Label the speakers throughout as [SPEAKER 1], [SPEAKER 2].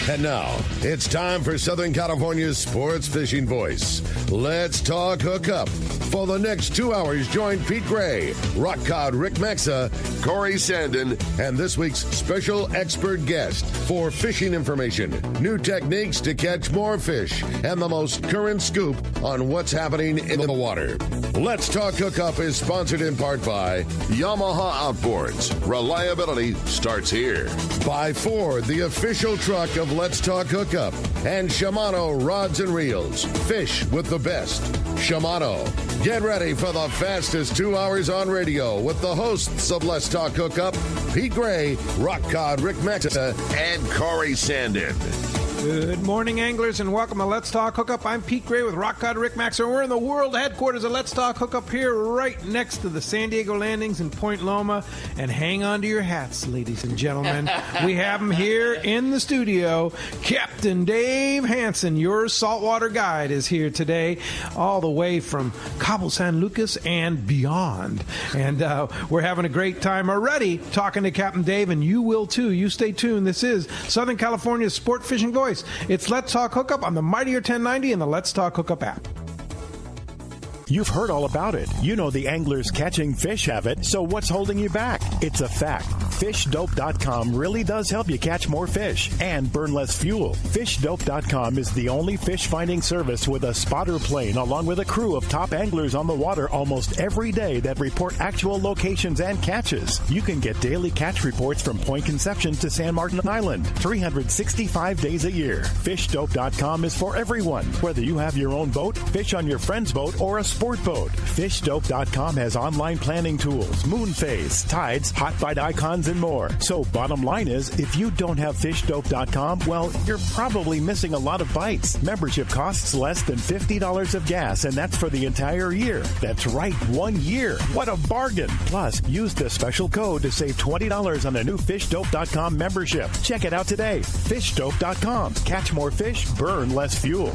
[SPEAKER 1] And now, it's time for Southern California's sports fishing voice. Let's talk hookup. For the next 2 hours, join Pete Gray, Rock Cod Rick Maxa, Corey Sandin, and this week's special expert guest for fishing information, new techniques to catch more fish, and the most current scoop on what's happening in the water. Let's Talk Hookup is sponsored in part by Yamaha Outboards. Reliability starts here. By Ford, the official truck of Let's Talk Hookup. And Shimano Rods and Reels. Fish with the best. Shimano. Get ready for the fastest 2 hours on radio with the hosts of Let's Talk Hookup, Pete Gray, Rock Cod Rick Maxa, and Corey Sandin.
[SPEAKER 2] Good morning, anglers, and welcome to Let's Talk Hookup. I'm Pete Gray with Rock Cod Rick Maxa. We're in the world headquarters of Let's Talk Hookup here right next to the San Diego landings in Point Loma. And hang on to your hats, ladies and gentlemen. We have him here in the studio. Captain Dave Hansen, your saltwater guide, is here today, all the way from Cabo San Lucas and beyond. And we're having a great time already talking to Captain Dave, and you will too. You stay tuned. This is Southern California's sport fishing voice. It's Let's Talk Hookup on the Mightier 1090 and the Let's Talk Hookup app.
[SPEAKER 3] You've heard all about it. You know the anglers catching fish have it, so what's holding you back? It's a fact. FishDope.com really does help you catch more fish and burn less fuel. FishDope.com is the only fish finding service with a spotter plane along with a crew of top anglers on the water almost every day that report actual locations and catches. You can get daily catch reports from Point Conception to San Martin Island, 365 days a year. FishDope.com is for everyone, whether you have your own boat, fish on your friend's boat, or a sport boat. FishDope.com has online planning tools, moon phase, tides, hot bite icons, and more. So bottom line is, if you don't have FishDope.com, well, you're probably missing a lot of bites. Membership costs less than $50 of gas, and that's for the entire year. That's right, 1 year. What a bargain. Plus, use the special code to save $20 on a new FishDope.com membership. Check it out today. FishDope.com. Catch more fish, burn less fuel.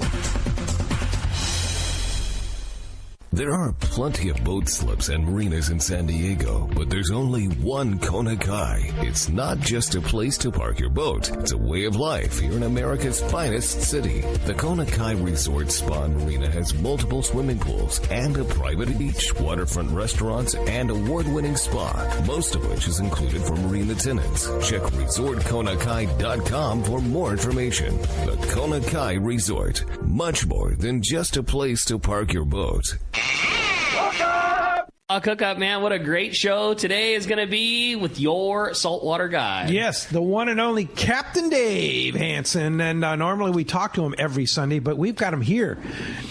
[SPEAKER 4] There are plenty of boat slips and marinas in San Diego, but there's only one Kona Kai. It's not just a place to park your boat. It's a way of life here in America's finest city. The Kona Kai Resort Spa and Marina has multiple swimming pools and a private beach, waterfront restaurants, and award-winning spa, most of which is included for marine attendants. Check ResortKonakai.com for more information. The Kona Kai Resort, much more than just a place to park your boat.
[SPEAKER 5] Hookup, man, what a great show today is going to be with your saltwater guide.
[SPEAKER 2] Yes, the one and only Captain Dave Hansen. And normally we talk to him every Sunday, but we've got him here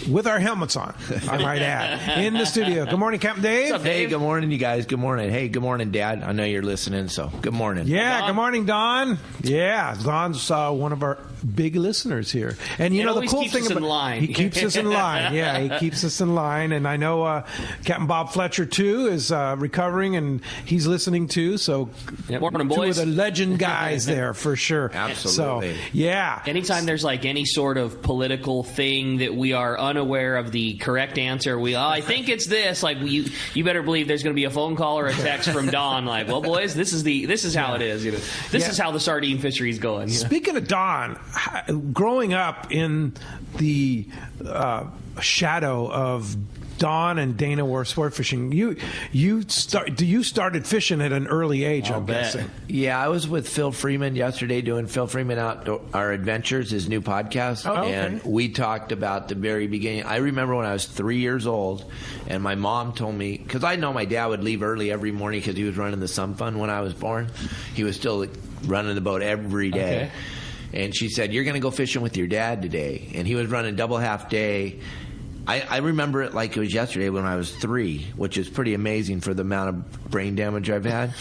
[SPEAKER 2] with our helmets on, I might add, in the studio. Good morning, Captain Dave.
[SPEAKER 6] What's up, Dave? Hey, good morning, you guys. Good morning. Hey, good morning, Dad. I know you're listening, so good morning.
[SPEAKER 2] Yeah, Don. Good morning, Don. Yeah, Don's one of our big listeners here. And you know the cool thing about he keeps us in line. Yeah, he keeps us in line. And I know Captain Bob Fletcher too is recovering, and he's listening too. So
[SPEAKER 5] morning, boys.
[SPEAKER 2] Two of the legend guys there for sure.
[SPEAKER 6] Absolutely.
[SPEAKER 2] So yeah.
[SPEAKER 5] Anytime there's like any sort of political thing that we are unaware of the correct answer, I think it's this. Like you better believe there's going to be a phone call or a text from Don. Like, well, boys, this is how it is. You know, this is how the sardine fishery is going.
[SPEAKER 2] Speaking of Don, growing up in the shadow of Don and Dana War sport fishing, you started fishing at an early age, I'm guessing.
[SPEAKER 6] Yeah, I was with Phil Freeman yesterday doing Phil Freeman Our Adventures, his new podcast, and we talked about the very beginning. I remember when I was 3 years old, and my mom told me, because I know my dad would leave early every morning because he was running the Sun Fund when I was born. He was still running the boat every day. Okay. And she said, "You're going to go fishing with your dad today." And he was running double half day. I remember it like it was yesterday when I was 3, which is pretty amazing for the amount of brain damage I've had.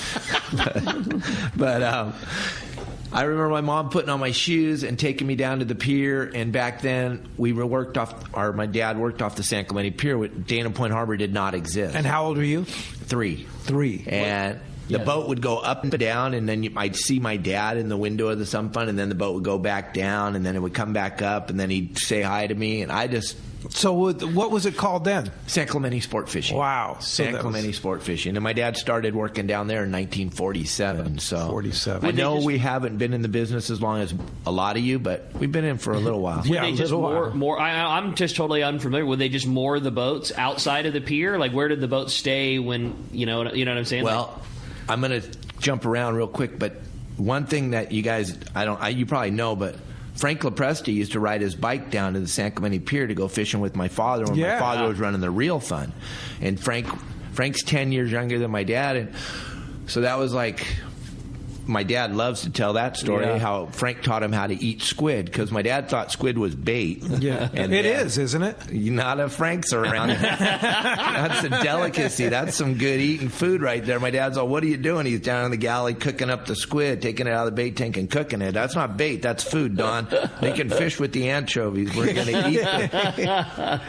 [SPEAKER 6] but I remember my mom putting on my shoes and taking me down to the pier. And back then, my dad worked off the San Clemente Pier. Dana Point Harbor did not exist.
[SPEAKER 2] And how old were you?
[SPEAKER 6] 3.
[SPEAKER 2] Three.
[SPEAKER 6] And The boat would go up and down, and then I'd see my dad in the window of the Sun Fun, and then the boat would go back down, and then it would come back up, and then he'd say hi to me, and I just...
[SPEAKER 2] So what was it called then?
[SPEAKER 6] San Clemente Sport Fishing.
[SPEAKER 2] Wow.
[SPEAKER 6] San Clemente Sport Fishing. And my dad started working down there in 1947.
[SPEAKER 2] Yeah,
[SPEAKER 6] so
[SPEAKER 2] 47.
[SPEAKER 6] I know we haven't been in the business as long as a lot of you, but we've been in for a little while.
[SPEAKER 5] Would they just more I'm just totally unfamiliar. Would they just moor the boats outside of the pier? Like, where did the boats stay when, you know what I'm saying?
[SPEAKER 6] Well, I'm going to jump around real quick, but one thing that you guys, you probably know, but Frank Lepresti used to ride his bike down to the San Clemente Pier to go fishing with my father when my father was running the Real Fun. And Frank's 10 years younger than my dad, and so that was like... My dad loves to tell that story, how Frank taught him how to eat squid, because my dad thought squid was bait.
[SPEAKER 2] Yeah, and it is, isn't it?
[SPEAKER 6] Not if Frank's around. That's a delicacy. That's some good eating food right there. My dad's all, what are you doing? He's down in the galley cooking up the squid, taking it out of the bait tank and cooking it. That's not bait. That's food, Don. They can fish with the anchovies. We're going to eat them.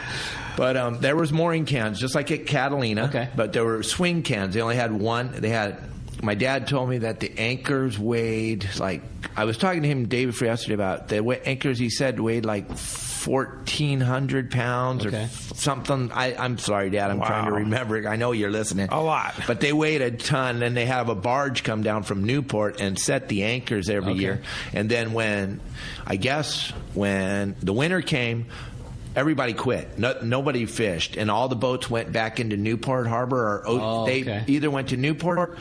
[SPEAKER 6] But there was mooring cans, just like at Catalina.
[SPEAKER 5] Okay.
[SPEAKER 6] But there were swing cans. They only had one. My dad told me that the anchors weighed, like, I was talking to him the day before yesterday about the anchors, he said, weighed like 1,400 pounds or something. I'm sorry, Dad, I'm trying to remember. I know you're listening.
[SPEAKER 2] A lot.
[SPEAKER 6] But they weighed a ton, and they have a barge come down from Newport and set the anchors every year. And then when the winter came, everybody quit. Nobody fished, and all the boats went back into Newport Harbor, or they either went to Newport,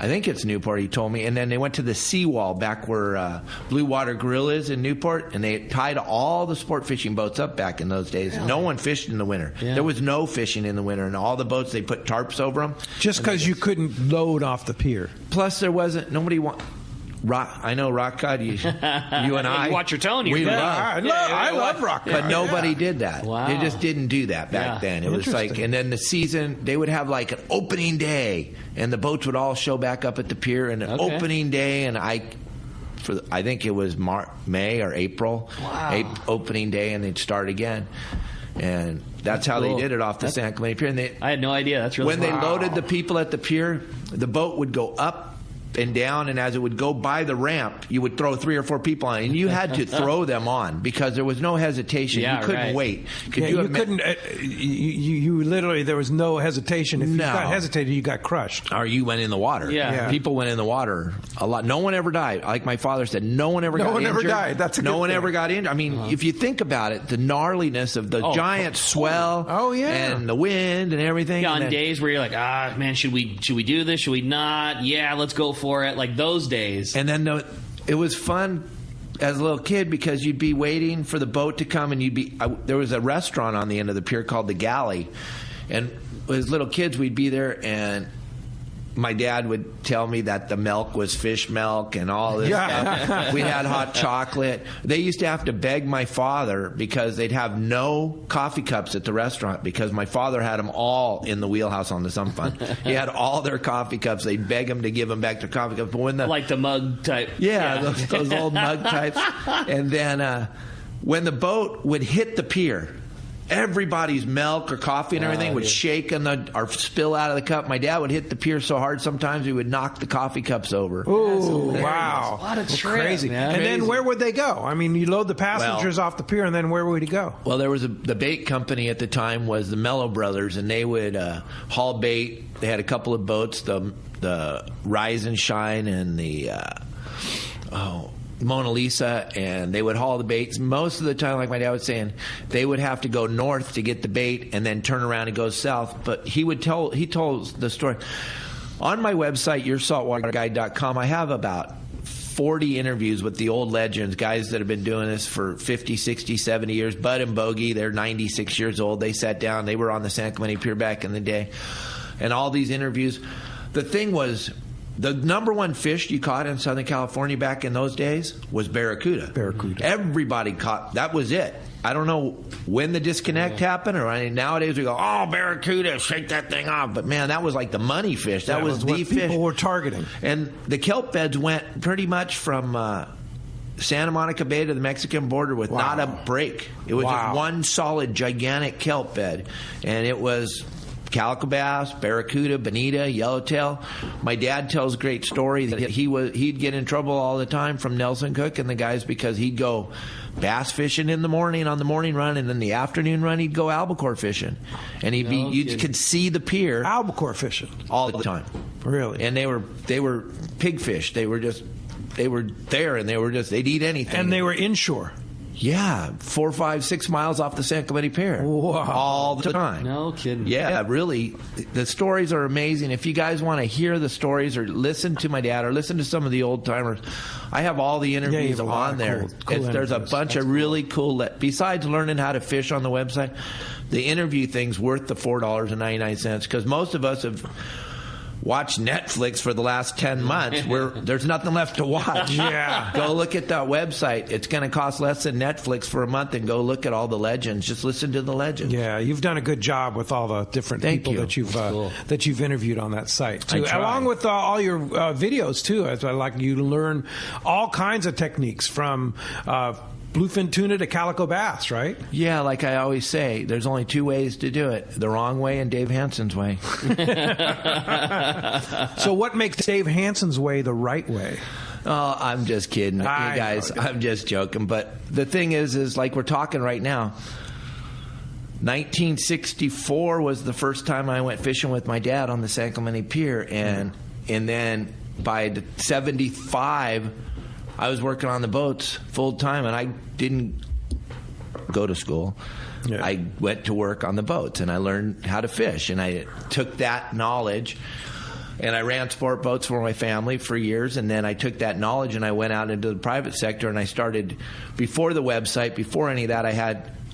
[SPEAKER 6] I think it's Newport, he told me, and then they went to the seawall back where Blue Water Grill is in Newport, and they tied all the sport fishing boats up back in those days. Really? No one fished in the winter. Yeah. There was no fishing in the winter, and all the boats, they put tarps over them.
[SPEAKER 2] Just because you couldn't load off the pier.
[SPEAKER 6] Plus, nobody I know Rock Cod, you and I.
[SPEAKER 5] You watch your tone.
[SPEAKER 2] I love Rock Cod.
[SPEAKER 6] But nobody did that.
[SPEAKER 5] Wow.
[SPEAKER 6] They just didn't do that back then. It was like, and then the season, they would have like an opening day, and the boats would all show back up at the pier, and an opening day, and I think it was May or April, opening day, and they'd start again. And that's how they did it off the San Clemente Pier. And
[SPEAKER 5] I had no idea. That's really
[SPEAKER 6] when they loaded the people at the pier, the boat would go up and down, and as it would go by the ramp, you would throw 3 or 4 people on, and you had to throw them on because there was no hesitation. You couldn't wait.
[SPEAKER 2] You couldn't. You literally, there was no hesitation. If you got hesitated, you got crushed.
[SPEAKER 6] Or you went in the water.
[SPEAKER 2] Yeah.
[SPEAKER 6] People went in the water a lot. No one ever died. Like my father said, no one ever got injured.
[SPEAKER 2] No one ever died. That's a good thing.
[SPEAKER 6] Ever got injured. I mean, if you think about it, the gnarliness of the giant swell, and the wind and everything.
[SPEAKER 5] Yeah, on days where you're like, man, should we do this? Should we not? Yeah, let's go for it. Like those days. And then
[SPEAKER 6] it was fun as a little kid because you'd be waiting for the boat to come, and there was a restaurant on the end of the pier called the Galley, and as little kids we'd be there, and my dad would tell me that the milk was fish milk and all this stuff. We had hot chocolate. They used to have to beg my father because they'd have no coffee cups at the restaurant because my father had them all in the wheelhouse on the Sun Fun. He had all their coffee cups. They'd beg him to give them back their coffee cups. But
[SPEAKER 5] like the mug type.
[SPEAKER 6] Yeah, those old mug types. And then when the boat would hit the pier, everybody's milk or coffee and everything would shake or spill out of the cup. My dad would hit the pier so hard sometimes he would knock the coffee cups over.
[SPEAKER 2] Ooh, wow.
[SPEAKER 5] What a trip,
[SPEAKER 2] crazy.
[SPEAKER 5] Man.
[SPEAKER 2] And then where would they go? I mean, you load the passengers off the pier, and then where would he go?
[SPEAKER 6] Well, there was the bait company at the time was the Mello Brothers, and they would haul bait. They had a couple of boats, the Rise and Shine and the Mona Lisa, and they would haul the baits. Most of the time, like my dad was saying, they would have to go north to get the bait and then turn around and go south. But he told the story. On my website, yoursaltwaterguide.com, I have about 40 interviews with the old legends, guys that have been doing this for 50, 60, 70 years. Bud and Bogey, they're 96 years old. They sat down. They were on the San Clemente Pier back in the day. And all these interviews. The thing was, the number one fish you caught in Southern California back in those days was barracuda. Everybody caught. That was it. I don't know when the disconnect happened, nowadays we go, barracuda, shake that thing off. But man, that was like the money fish. That was the fish
[SPEAKER 2] people were targeting.
[SPEAKER 6] And the kelp beds went pretty much from Santa Monica Bay to the Mexican border with not a break. It was just one solid, gigantic kelp bed, and it was calico bass, barracuda, bonita, yellowtail. My dad tells a great story that he'd get in trouble all the time from Nelson Cook and the guys because he'd go bass fishing in the morning on the morning run, and then the afternoon run he'd go albacore fishing, and you could see the pier.
[SPEAKER 2] Albacore fishing
[SPEAKER 6] all the time,
[SPEAKER 2] really.
[SPEAKER 6] And they were pigfish. They were there, and they'd eat anything.
[SPEAKER 2] And they were inshore.
[SPEAKER 6] Yeah, 4, 5, 6 miles off the San Clemente Pier.
[SPEAKER 2] Wow.
[SPEAKER 6] All the time.
[SPEAKER 5] No kidding.
[SPEAKER 6] Yeah, really. The stories are amazing. If you guys want to hear the stories or listen to my dad or listen to some of the old timers, I have all the interviews on there. There's a bunch of really cool, besides learning how to fish on the website, the interview thing's worth the $4.99 because most of us have watched Netflix for the last 10 months where there's nothing left to watch.
[SPEAKER 2] Yeah.
[SPEAKER 6] Go look at that website. It's going to cost less than Netflix for a month, and go look at all the legends. Just listen to the legends.
[SPEAKER 2] Yeah, you've done a good job with all the different people that you've interviewed on that site too, along with all your videos too. As I like you to learn all kinds of techniques from bluefin tuna to calico bass, right?
[SPEAKER 6] Yeah, like I always say, there's only 2 ways to do it: the wrong way and Dave Hansen's way.
[SPEAKER 2] So what makes Dave Hansen's way the right way?
[SPEAKER 6] Oh, I'm just kidding, you guys. I'm just joking. But the thing is like we're talking right now, 1964 was the first time I went fishing with my dad on the San Clemente Pier, and then by 75, I was working on the boats full time, and I didn't go to school. Yeah. I went to work on the boats, and I learned how to fish, and I took that knowledge, and I ran sport boats for my family for years, and then I took that knowledge and I went out into the private sector, and I started, before the website, before any of that,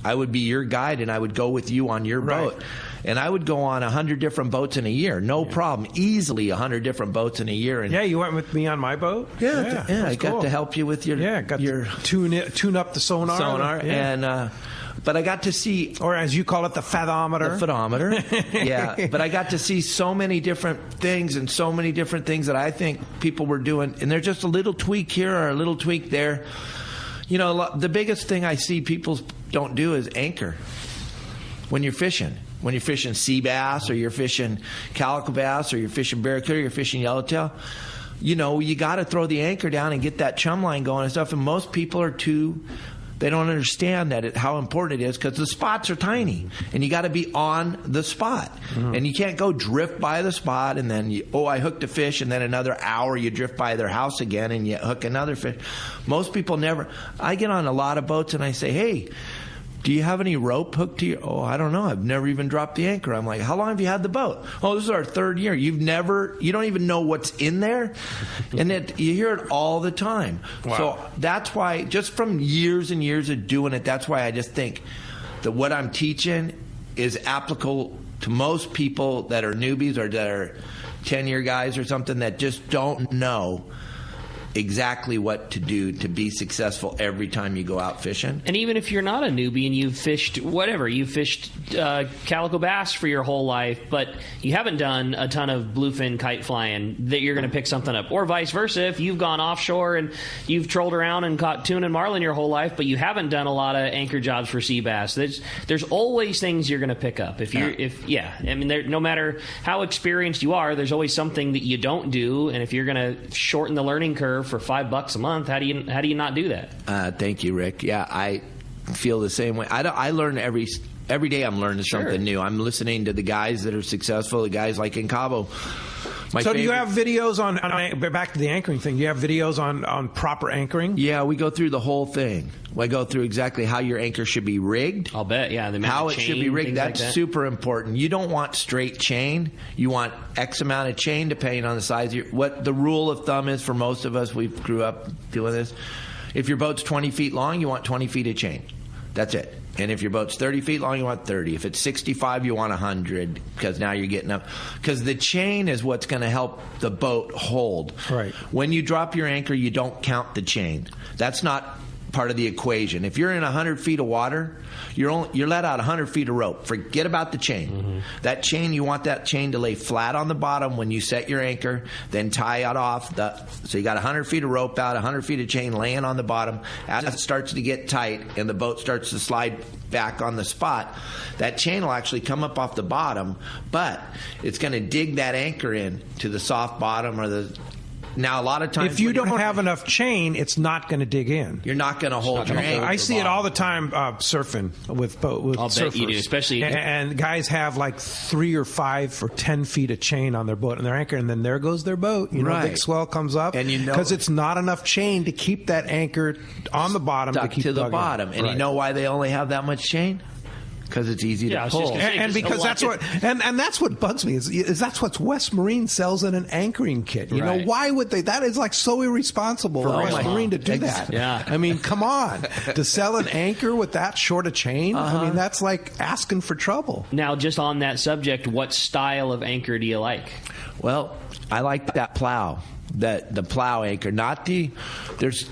[SPEAKER 6] I would be your guide, and I would go with you on your boat. And I would go on 100 different boats in a year. No problem. Easily 100 different boats in a year. And
[SPEAKER 2] you went with me on my boat?
[SPEAKER 6] Yeah, I got to help you with your
[SPEAKER 2] tune up the sonar.
[SPEAKER 6] And but I got to see,
[SPEAKER 2] or as you call it, the fathometer.
[SPEAKER 6] The fathometer. Yeah. But I got to see so many different things and so many different things that I think people were doing, and they're just a little tweak here or a little tweak there. You know, the biggest thing I see people don't do is anchor when you're fishing. When you're fishing sea bass, or you're fishing calico bass, or you're fishing barracuda, or you're fishing yellowtail, you know, you got to throw the anchor down and get that chum line going and stuff. And most people they don't understand how important it is, because the spots are tiny, and you got to be on the spot. Mm-hmm. And you can't go drift by the spot and then I hooked a fish, and then another hour you drift by their house again and you hook another fish. Most people never. I get on a lot of boats and I say, hey, do you have any rope hooked to your... Oh, I don't know. I've never even dropped the anchor. I'm like, how long have you had the boat? Oh, this is our 3rd year. You don't even know what's in there. And you hear it all the time. Wow. So that's why, just from years and years of doing it, that's why I just think that what I'm teaching is applicable to most people that are newbies or that are 10-year guys or something that just don't know exactly what to do to be successful every time you go out fishing.
[SPEAKER 5] And even if you're not a newbie and you've fished calico bass for your whole life, but you haven't done a ton of bluefin kite flying, that you're going to pick something up. Or vice versa, if you've gone offshore and you've trolled around and caught tuna and marlin your whole life, but you haven't done a lot of anchor jobs for sea bass, there's always things you're going to pick up. No matter how experienced you are, there's always something that you don't do. And if you're going to shorten the learning curve for $5 a month, how do you not do that?
[SPEAKER 6] Thank you, Rick. Yeah, I feel the same way. I learn every day. I'm learning something new. I'm listening to the guys that are successful, the guys like in Cabo.
[SPEAKER 2] Do you have videos on back to the anchoring thing? Do you have videos on proper anchoring?
[SPEAKER 6] Yeah, we go through the whole thing. We go through exactly how your anchor should be rigged.
[SPEAKER 5] I'll bet, yeah.
[SPEAKER 6] How it should be rigged. That's super important. You don't want straight chain. You want X amount of chain depending on the size of what the rule of thumb is for most of us. We grew up doing this. If your boat's 20 feet long, you want 20 feet of chain. That's it. And if your boat's 30 feet long, you want 30. If it's 65, you want 100, because now you're getting up. Because the chain is what's going to help the boat hold.
[SPEAKER 2] Right.
[SPEAKER 6] When you drop your anchor, you don't count the chain. That's not part of the equation. If you're in 100 feet of water, you're let out 100 feet of rope. Forget about the chain. Mm-hmm. That chain, you want that chain to lay flat on the bottom when you set your anchor, then tie it off. So you got 100 feet of rope out, 100 feet of chain laying on the bottom. As it starts to get tight and the boat starts to slide back on the spot, that chain will actually come up off the bottom, but it's going to dig that anchor in to the soft bottom or the... Now, a lot of times...
[SPEAKER 2] If you don't have enough chain, it's not going to dig in.
[SPEAKER 6] You're not going to hold your anchor.
[SPEAKER 2] I see it all the time surfing with
[SPEAKER 5] I'll
[SPEAKER 2] surfers.
[SPEAKER 5] bet you do, especially...
[SPEAKER 2] And guys have like 3 or 5 or 10 feet of chain on their boat and their anchor, and then there goes their boat. Big swell comes up.
[SPEAKER 6] And
[SPEAKER 2] because it's not enough chain to keep that anchor on the bottom.
[SPEAKER 6] Stuck to the bottom. And you know why they only have that much chain? Because it's easy to pull,
[SPEAKER 2] and because that's what and that's what bugs me is that's what West Marine sells in an anchoring kit. You know, why would they? That is like so irresponsible for West Marine to do that.
[SPEAKER 5] Yeah,
[SPEAKER 2] I mean, come on, to sell an anchor with that short a chain. I mean, that's like asking for trouble.
[SPEAKER 5] Now, just on that subject, what style of anchor do you like?
[SPEAKER 6] Well, I like that plow, the plow anchor, not the. There's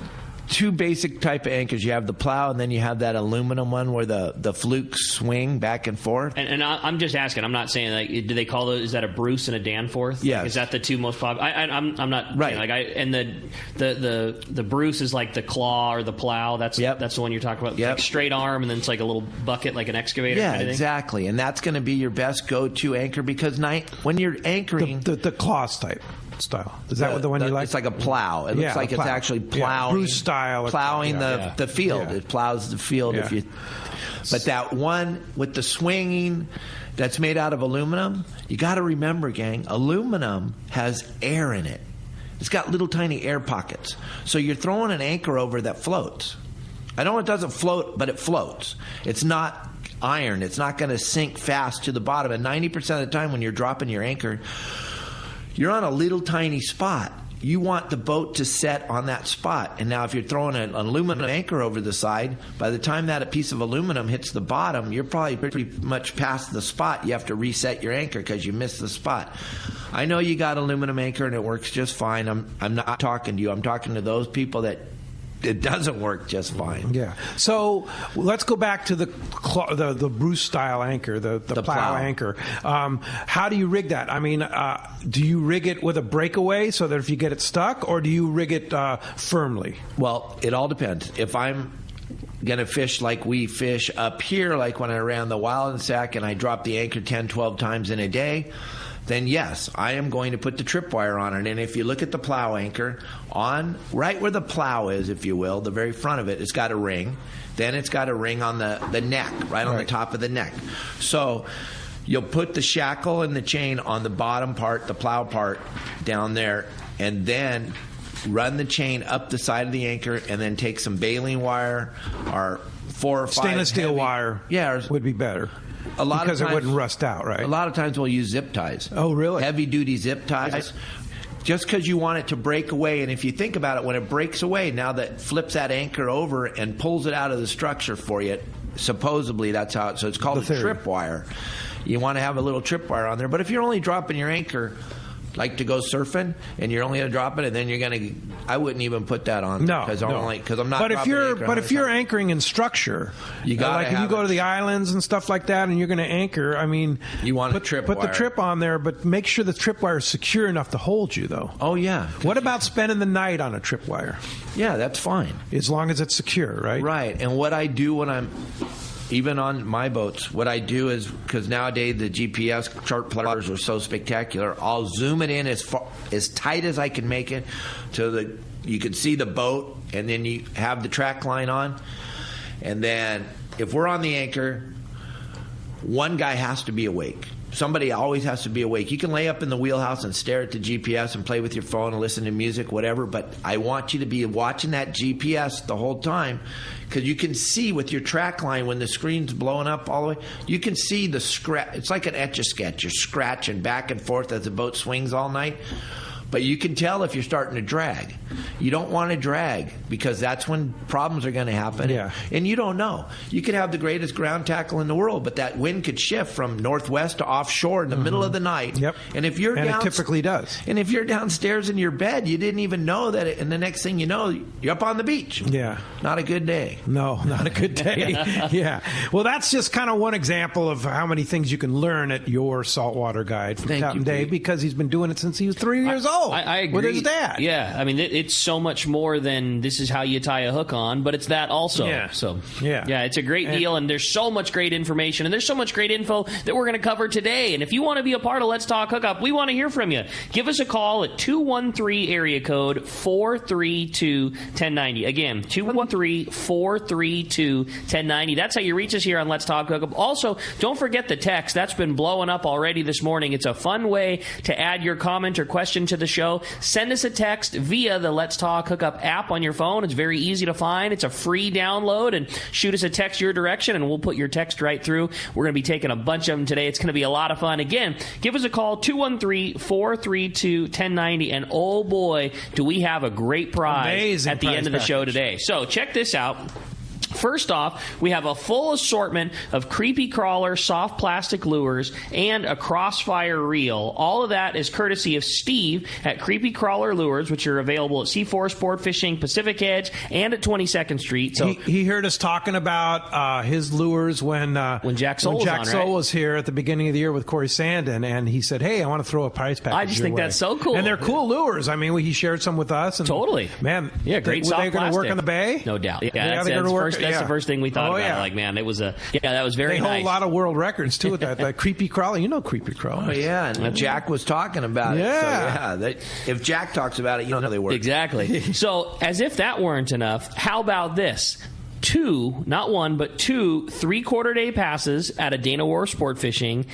[SPEAKER 6] 2 basic type of anchors. You have the plow, and then you have that aluminum one where the flukes swing back and forth.
[SPEAKER 5] And I'm just asking. I'm not saying like, do they call those? Is that a Bruce and a Danforth?
[SPEAKER 6] Yeah.
[SPEAKER 5] Like, is that the 2 most popular? I'm not
[SPEAKER 6] right.
[SPEAKER 5] And the Bruce is like the claw or the plow. That's the one you're talking about. Like straight arm, and then it's like a little bucket, like an excavator.
[SPEAKER 6] Yeah,
[SPEAKER 5] kind of
[SPEAKER 6] exactly. And that's going to be your best go-to anchor because when you're anchoring,
[SPEAKER 2] the claws type style. Is that the one you like?
[SPEAKER 6] It's like a plow. It looks like it's actually plowing.
[SPEAKER 2] Bruce style.
[SPEAKER 6] Plowing the field. Yeah. It plows the field.
[SPEAKER 2] Yeah.
[SPEAKER 6] But that one with the swinging that's made out of aluminum, you got to remember, gang, aluminum has air in it. It's got little tiny air pockets. So you're throwing an anchor over that floats. I know it doesn't float, but it floats. It's not iron. It's not going to sink fast to the bottom. And 90% of the time when you're dropping your anchor, you're on a little tiny spot. You want the boat to set on that spot. And now if you're throwing an aluminum anchor over the side, by the time that a piece of aluminum hits the bottom, you're probably pretty much past the spot. You have to reset your anchor because you missed the spot. I know you got aluminum anchor and it works just fine. I'm not talking to you. I'm talking to those people that it doesn't work just fine.
[SPEAKER 2] Yeah. So let's go back to the Bruce style anchor, the plow anchor. How do you rig that? I mean, do you rig it with a breakaway so that if you get it stuck, or do you rig it firmly?
[SPEAKER 6] Well, it all depends. If I'm going to fish like we fish up here, like when I ran the Wild and Sack and I dropped the anchor 10, 12 times in a day, then yes, I am going to put the tripwire on it. And if you look at the plow anchor, on right where the plow is, if you will, the very front of it, it's got a ring. Then it's got a ring on the neck, right on the top of the neck. So you'll put the shackle and the chain on the bottom part, the plow part down there, and then run the chain up the side of the anchor, and then take some baling wire or 4 or 5
[SPEAKER 2] stainless steel wire. Would be better. Because it wouldn't rust out, right?
[SPEAKER 6] A lot of times we'll use zip ties.
[SPEAKER 2] Oh, really?
[SPEAKER 6] Heavy-duty zip ties. Just because you want it to break away. And if you think about it, when it breaks away, now that flips that anchor over and pulls it out of the structure for you, supposedly that's how so it's called a tripwire. You want to have a little tripwire on there. But if you're only dropping your anchor, like to go surfing, and you're only going to drop it, and then you're going to, I wouldn't even put that on.
[SPEAKER 2] No,
[SPEAKER 6] because I'm not.
[SPEAKER 2] But if you're anchoring in structure, you got like if you go to the islands and stuff like that, and you're going to anchor. I mean,
[SPEAKER 6] you want
[SPEAKER 2] put the trip on there, but make sure the tripwire is secure enough to hold you, though.
[SPEAKER 6] Oh yeah.
[SPEAKER 2] What about spending the night on a tripwire?
[SPEAKER 6] Yeah, that's fine
[SPEAKER 2] as long as it's secure, right?
[SPEAKER 6] Right. And what I do when I'm even on my boats, what I do is, because nowadays the GPS chart plotters are so spectacular, I'll zoom it in as tight as I can make it so you can see the boat, and then you have the track line on. And then if we're on the anchor, one guy has to be awake. Somebody always has to be awake. You can lay up in the wheelhouse and stare at the GPS and play with your phone and listen to music, whatever, but I want you to be watching that GPS the whole time, because you can see with your track line when the screen's blowing up all the way, you can see the scratch. It's like an Etch-a-Sketch. You're scratching back and forth as the boat swings all night, but you can tell if you're starting to drag. You don't want to drag because that's when problems are going to happen.
[SPEAKER 2] Yeah.
[SPEAKER 6] And you don't know. You could have the greatest ground tackle in the world, but that wind could shift from northwest to offshore in the middle of the night.
[SPEAKER 2] Yep.
[SPEAKER 6] And if you're
[SPEAKER 2] it typically does.
[SPEAKER 6] And if you're downstairs in your bed, you didn't even know that, and the next thing you know, you're up on the beach.
[SPEAKER 2] Yeah.
[SPEAKER 6] Not a good day.
[SPEAKER 2] No, not a good day. Yeah. Well, that's just kind of one example of how many things you can learn at your saltwater guide from Captain Dave, because he's been doing it since he was 3 years old.
[SPEAKER 5] I agree.
[SPEAKER 2] With his dad.
[SPEAKER 5] Yeah. I mean, it's so much more than this is how you tie a hook on, but it's that also.
[SPEAKER 2] Yeah.
[SPEAKER 5] So,
[SPEAKER 2] yeah,
[SPEAKER 5] it's a great deal, and there's so much great information, and there's so much great info that we're going to cover today. And if you want to be a part of Let's Talk Hookup, we want to hear from you. Give us a call at 213 area code 432 1090. Again, 213-432 1090. That's how you reach us here on Let's Talk Hookup. Also, don't forget the text. That's been blowing up already this morning. It's a fun way to add your comment or question to the show. Send us a text via the Let's Talk Hookup app on your phone. It's very easy to find. It's a free download, and shoot us a text your direction, and we'll put your text right through. We're going to be taking a bunch of them today. It's going to be a lot of fun. Again, give us a call, 213-432 1090, and oh boy, do we have a great prize at the end of the show today. So check this out. First off, we have a full assortment of creepy crawler soft plastic lures and a crossfire reel. All of that is courtesy of Steve at Creepy Crawler Lures, which are available at C4 Sport Fishing, Pacific Edge, and at 22nd Street. So
[SPEAKER 2] he heard us talking about his lures when
[SPEAKER 5] Jack Soul
[SPEAKER 2] was here at the beginning of the year with Corey Sandin, and he said, "Hey, I want to throw a prize package."
[SPEAKER 5] I just think that's so cool,
[SPEAKER 2] and they're cool lures. I mean, he shared some with us, and
[SPEAKER 5] totally,
[SPEAKER 2] man,
[SPEAKER 5] great.
[SPEAKER 2] Were they going to work on the bay?
[SPEAKER 5] No doubt.
[SPEAKER 2] Yeah, they're going to work.
[SPEAKER 5] That's the first thing we thought about.
[SPEAKER 2] Yeah.
[SPEAKER 5] Like, man, it was that was very nice.
[SPEAKER 2] They hold a lot of world records, too, with that creepy crawler. You know creepy crawler.
[SPEAKER 6] Oh, yeah, and Jack was talking about it. So, if Jack talks about it, you know they work.
[SPEAKER 5] Exactly. So, as if that weren't enough, how about this? 2, not 1, but 2 3/4 day passes at a Dana War Sport Fishing,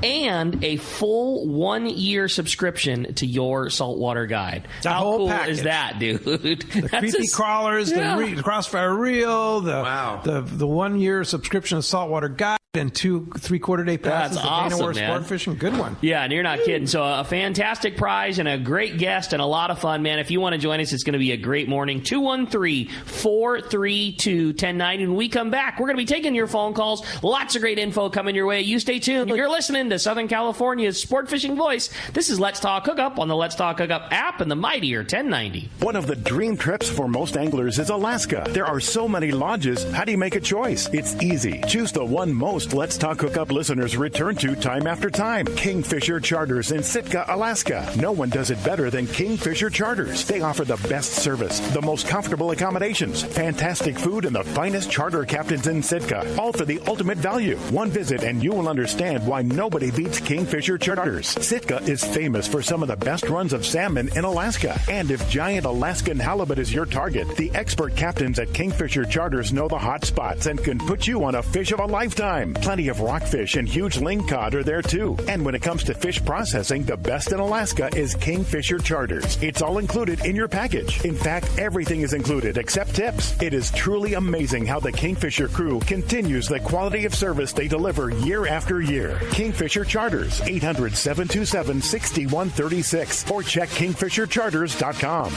[SPEAKER 5] and a full 1-year subscription to your saltwater guide. How cool is that, dude?
[SPEAKER 2] The creepy crawlers, the crossfire reel, the 1-year subscription to saltwater guide, and 2 3/4 day passes.
[SPEAKER 5] That's awesome,
[SPEAKER 2] Dana War
[SPEAKER 5] man.
[SPEAKER 2] Sport Fishing. Good one.
[SPEAKER 5] Yeah, and you're not kidding. So a fantastic prize and a great guest and a lot of fun, man. If you want to join us, it's going to be a great morning. 213-432 1090. When we come back, we're going to be taking your phone calls. Lots of great info coming your way. You stay tuned. You're listening to Southern California's sport fishing voice. This is Let's Talk Hookup on the Let's Talk Hookup app and the mightier 1090.
[SPEAKER 3] One of the dream trips for most anglers is Alaska. There are so many lodges. How do you make a choice? It's easy. Choose the one most Let's Talk Hookup listeners return to time after time. Kingfisher Charters in Sitka, Alaska. No one does it better than Kingfisher Charters. They offer the best service, the most comfortable accommodations, fantastic food, and the finest charter captains in Sitka. All for the ultimate value. One visit and you will understand why nobody beats Kingfisher Charters. Sitka is famous for some of the best runs of salmon in Alaska. And if giant Alaskan halibut is your target, the expert captains at Kingfisher Charters know the hot spots and can put you on a fish of a lifetime. Plenty of rockfish and huge lingcod are there too. And when it comes to fish processing, the best in Alaska is Kingfisher Charters. It's all included in your package. In fact, everything is included except tips. It is truly amazing how the Kingfisher crew continues the quality of service they deliver year after year. Kingfisher Charters, 800-727-6136, or check kingfishercharters.com.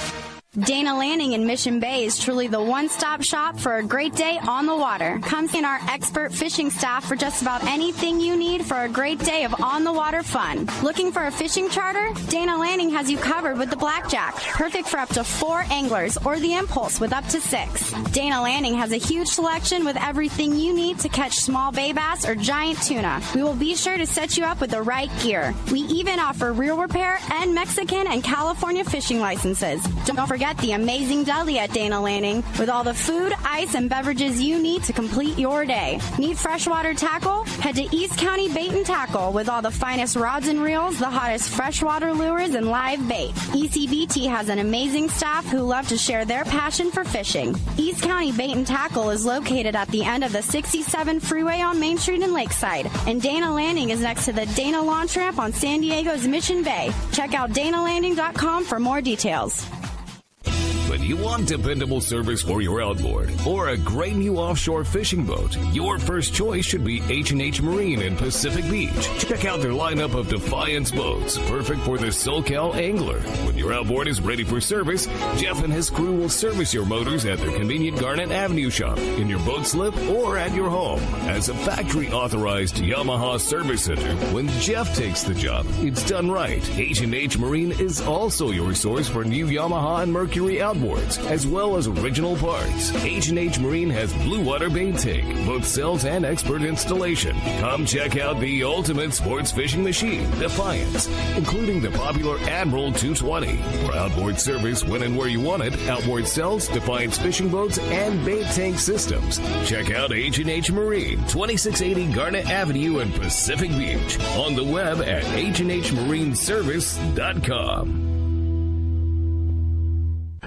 [SPEAKER 7] Dana Landing in Mission Bay is truly the one-stop shop for a great day on the water. Come see our expert fishing staff for just about anything you need for a great day of on-the-water fun. Looking for a fishing charter? Dana Landing has you covered with the Blackjack, perfect for up to 4 anglers, or the Impulse with up to 6. Dana Landing has a huge selection with everything you need to catch small bay bass or giant tuna. We will be sure to set you up with the right gear. We even offer reel repair and Mexican and California fishing licenses. Don't forget the amazing deli at Dana Landing with all the food, ice, and beverages you need to complete your day. Need freshwater tackle? Head to East County Bait and Tackle with all the finest rods and reels, the hottest freshwater lures, and live bait. ECBT has an amazing staff who love to share their passion for fishing. East County Bait and Tackle is located at the end of the 67 freeway on Main Street in Lakeside, and Dana Landing is next to the Dana Launch Ramp on San Diego's Mission Bay. Check out danalanding.com for more details.
[SPEAKER 4] When You want dependable service for your outboard or a great new offshore fishing boat? Your first choice should be H&H Marine in Pacific Beach. Check out their lineup of Defiance boats, perfect for the SoCal angler. When your outboard is ready for service, Jeff and his crew will service your motors at their convenient Garnet Avenue shop, in your boat slip, or at your home. As a factory-authorized Yamaha service center, when Jeff takes the job, it's done right. H&H Marine is also your source for new Yamaha and Mercury outboards, as well as original parts. H&H Marine has blue water bait take, both sales and expert installation. Come check out the ultimate sports fishing machine, Defiance, including the popular Admiral 220. For outboard service when and where you want it, outboard cells, Defiance fishing boats, and bait tank systems. Check out H&H Marine, 2680 Garnet Avenue in Pacific Beach. On the web at HNHMarineservice.com.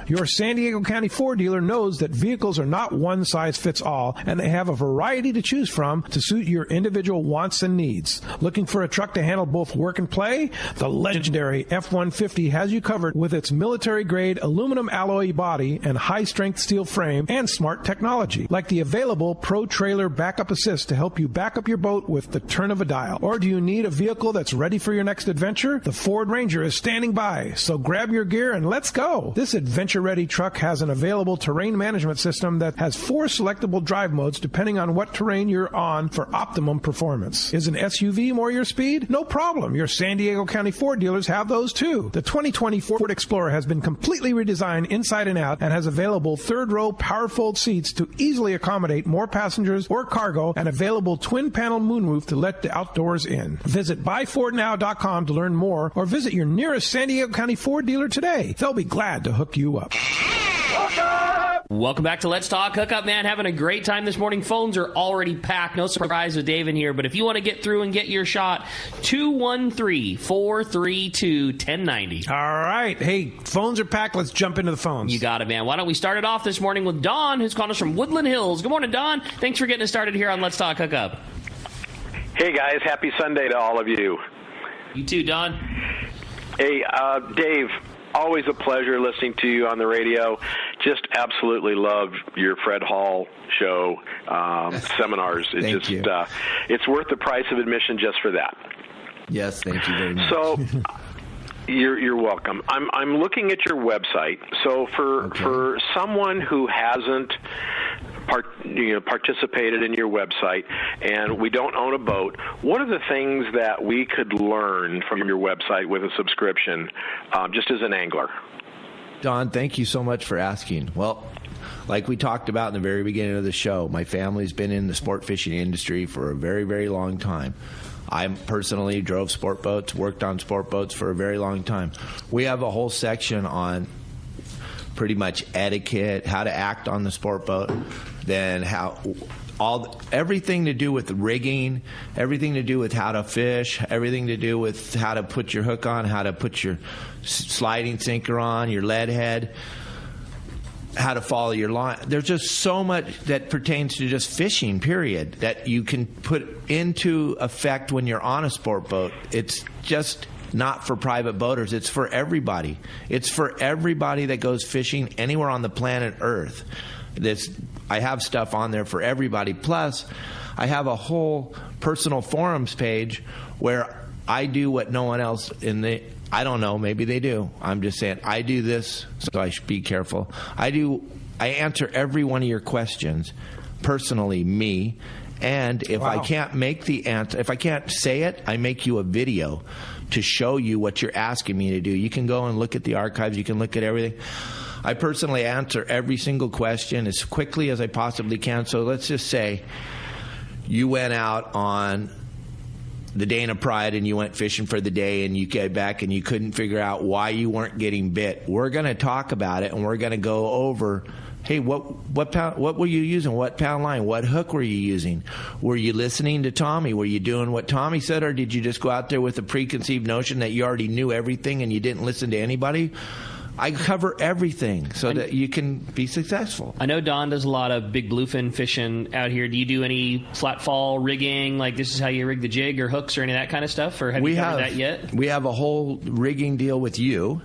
[SPEAKER 2] Your San Diego County Ford dealer knows that vehicles are not one size fits all, and they have a variety to choose from to suit your individual wants and needs. Looking for a truck to handle both work and play? The legendary F-150 has you covered with its military-grade aluminum alloy body and high-strength steel frame and smart technology, like the available Pro Trailer Backup Assist to help you back up your boat with the turn of a dial. Or do you need a vehicle that's ready for your next adventure? The Ford Ranger is standing by, so grab your gear and let's go. This adventure-ready truck has an available terrain management system that has 4 selectable drive modes depending on what terrain you're on for optimum performance. Is an SUV more your speed? No problem. Your San Diego County Ford dealers have those too. The 2020 Ford Explorer has been completely redesigned inside and out and has available third-row power-fold seats to easily accommodate more passengers or cargo, and available twin-panel moonroof to let the outdoors in. Visit buyfordnow.com to learn more, or visit your nearest San Diego County Ford dealer today. They'll be glad to hook you up.
[SPEAKER 5] Welcome back to Let's Talk Hookup, man. Having a great time this morning. Phones are already packed. No surprise with Dave in here. But if you want to get through and get your shot, 213-432-1090.
[SPEAKER 2] All right. Hey, phones are packed. Let's jump into the phones.
[SPEAKER 5] You got it, man. Why don't we start it off this morning with Don, who's calling us from Woodland Hills. Good morning, Don. Thanks for getting us started here on Let's Talk Hookup.
[SPEAKER 8] Hey, guys. Happy Sunday to all of you.
[SPEAKER 5] You too, Don.
[SPEAKER 8] Hey, Dave. Always a pleasure listening to you on the radio. Just absolutely love your Fred Hall show seminars.
[SPEAKER 6] Thank you.
[SPEAKER 8] It's worth the price of admission just for that.
[SPEAKER 6] Yes, thank you very much.
[SPEAKER 8] So you're welcome. I'm looking at your website. So for someone who hasn't participated in your website, and we don't own a boat, what are the things that we could learn from your website with a subscription, just as an angler?
[SPEAKER 6] Don, thank you so much for asking. Well, like we talked about in the very beginning of the show, my family's been in the sport fishing industry for a very, very long time. I personally drove sport boats, worked on sport boats for a very long time. We have a whole section on pretty much etiquette, how to act on the sport boat, then everything to do with rigging, everything to do with how to fish, everything to do with how to put your hook on, how to put your sliding sinker on, your lead head, how to follow your line. There's just so much that pertains to just fishing, period, that you can put into effect when you're on a sport boat. It's just not for private boaters. It's for everybody. It's for everybody that goes fishing anywhere on the planet Earth. I have stuff on there for everybody. Plus, I have a whole personal forums page where I do what no one else I don't know, maybe they do. I'm just saying, I do this, so I should be careful. I answer every one of your questions, personally, me. And if I can't make the answer, if I can't say it, I make you a video to show you what you're asking me to do. You can go and look at the archives. You can look at everything. I personally answer every single question as quickly as I possibly can. So let's just say you went out on the Dana Pride and you went fishing for the day and you get back and you couldn't figure out why you weren't getting bit. We're going to talk about it, and we're going to go over, hey, what were you using? What pound line? What hook were you using? Were you listening to Tommy? Were you doing what Tommy said, or did you just go out there with a preconceived notion that you already knew everything and you didn't listen to anybody? I cover everything so that you can be successful.
[SPEAKER 5] I know Don does a lot of big bluefin fishing out here. Do you do any flat fall rigging, like this is how you rig the jig or hooks or any of that kind of stuff? Or have you covered that yet?
[SPEAKER 6] We have a whole rigging deal with you.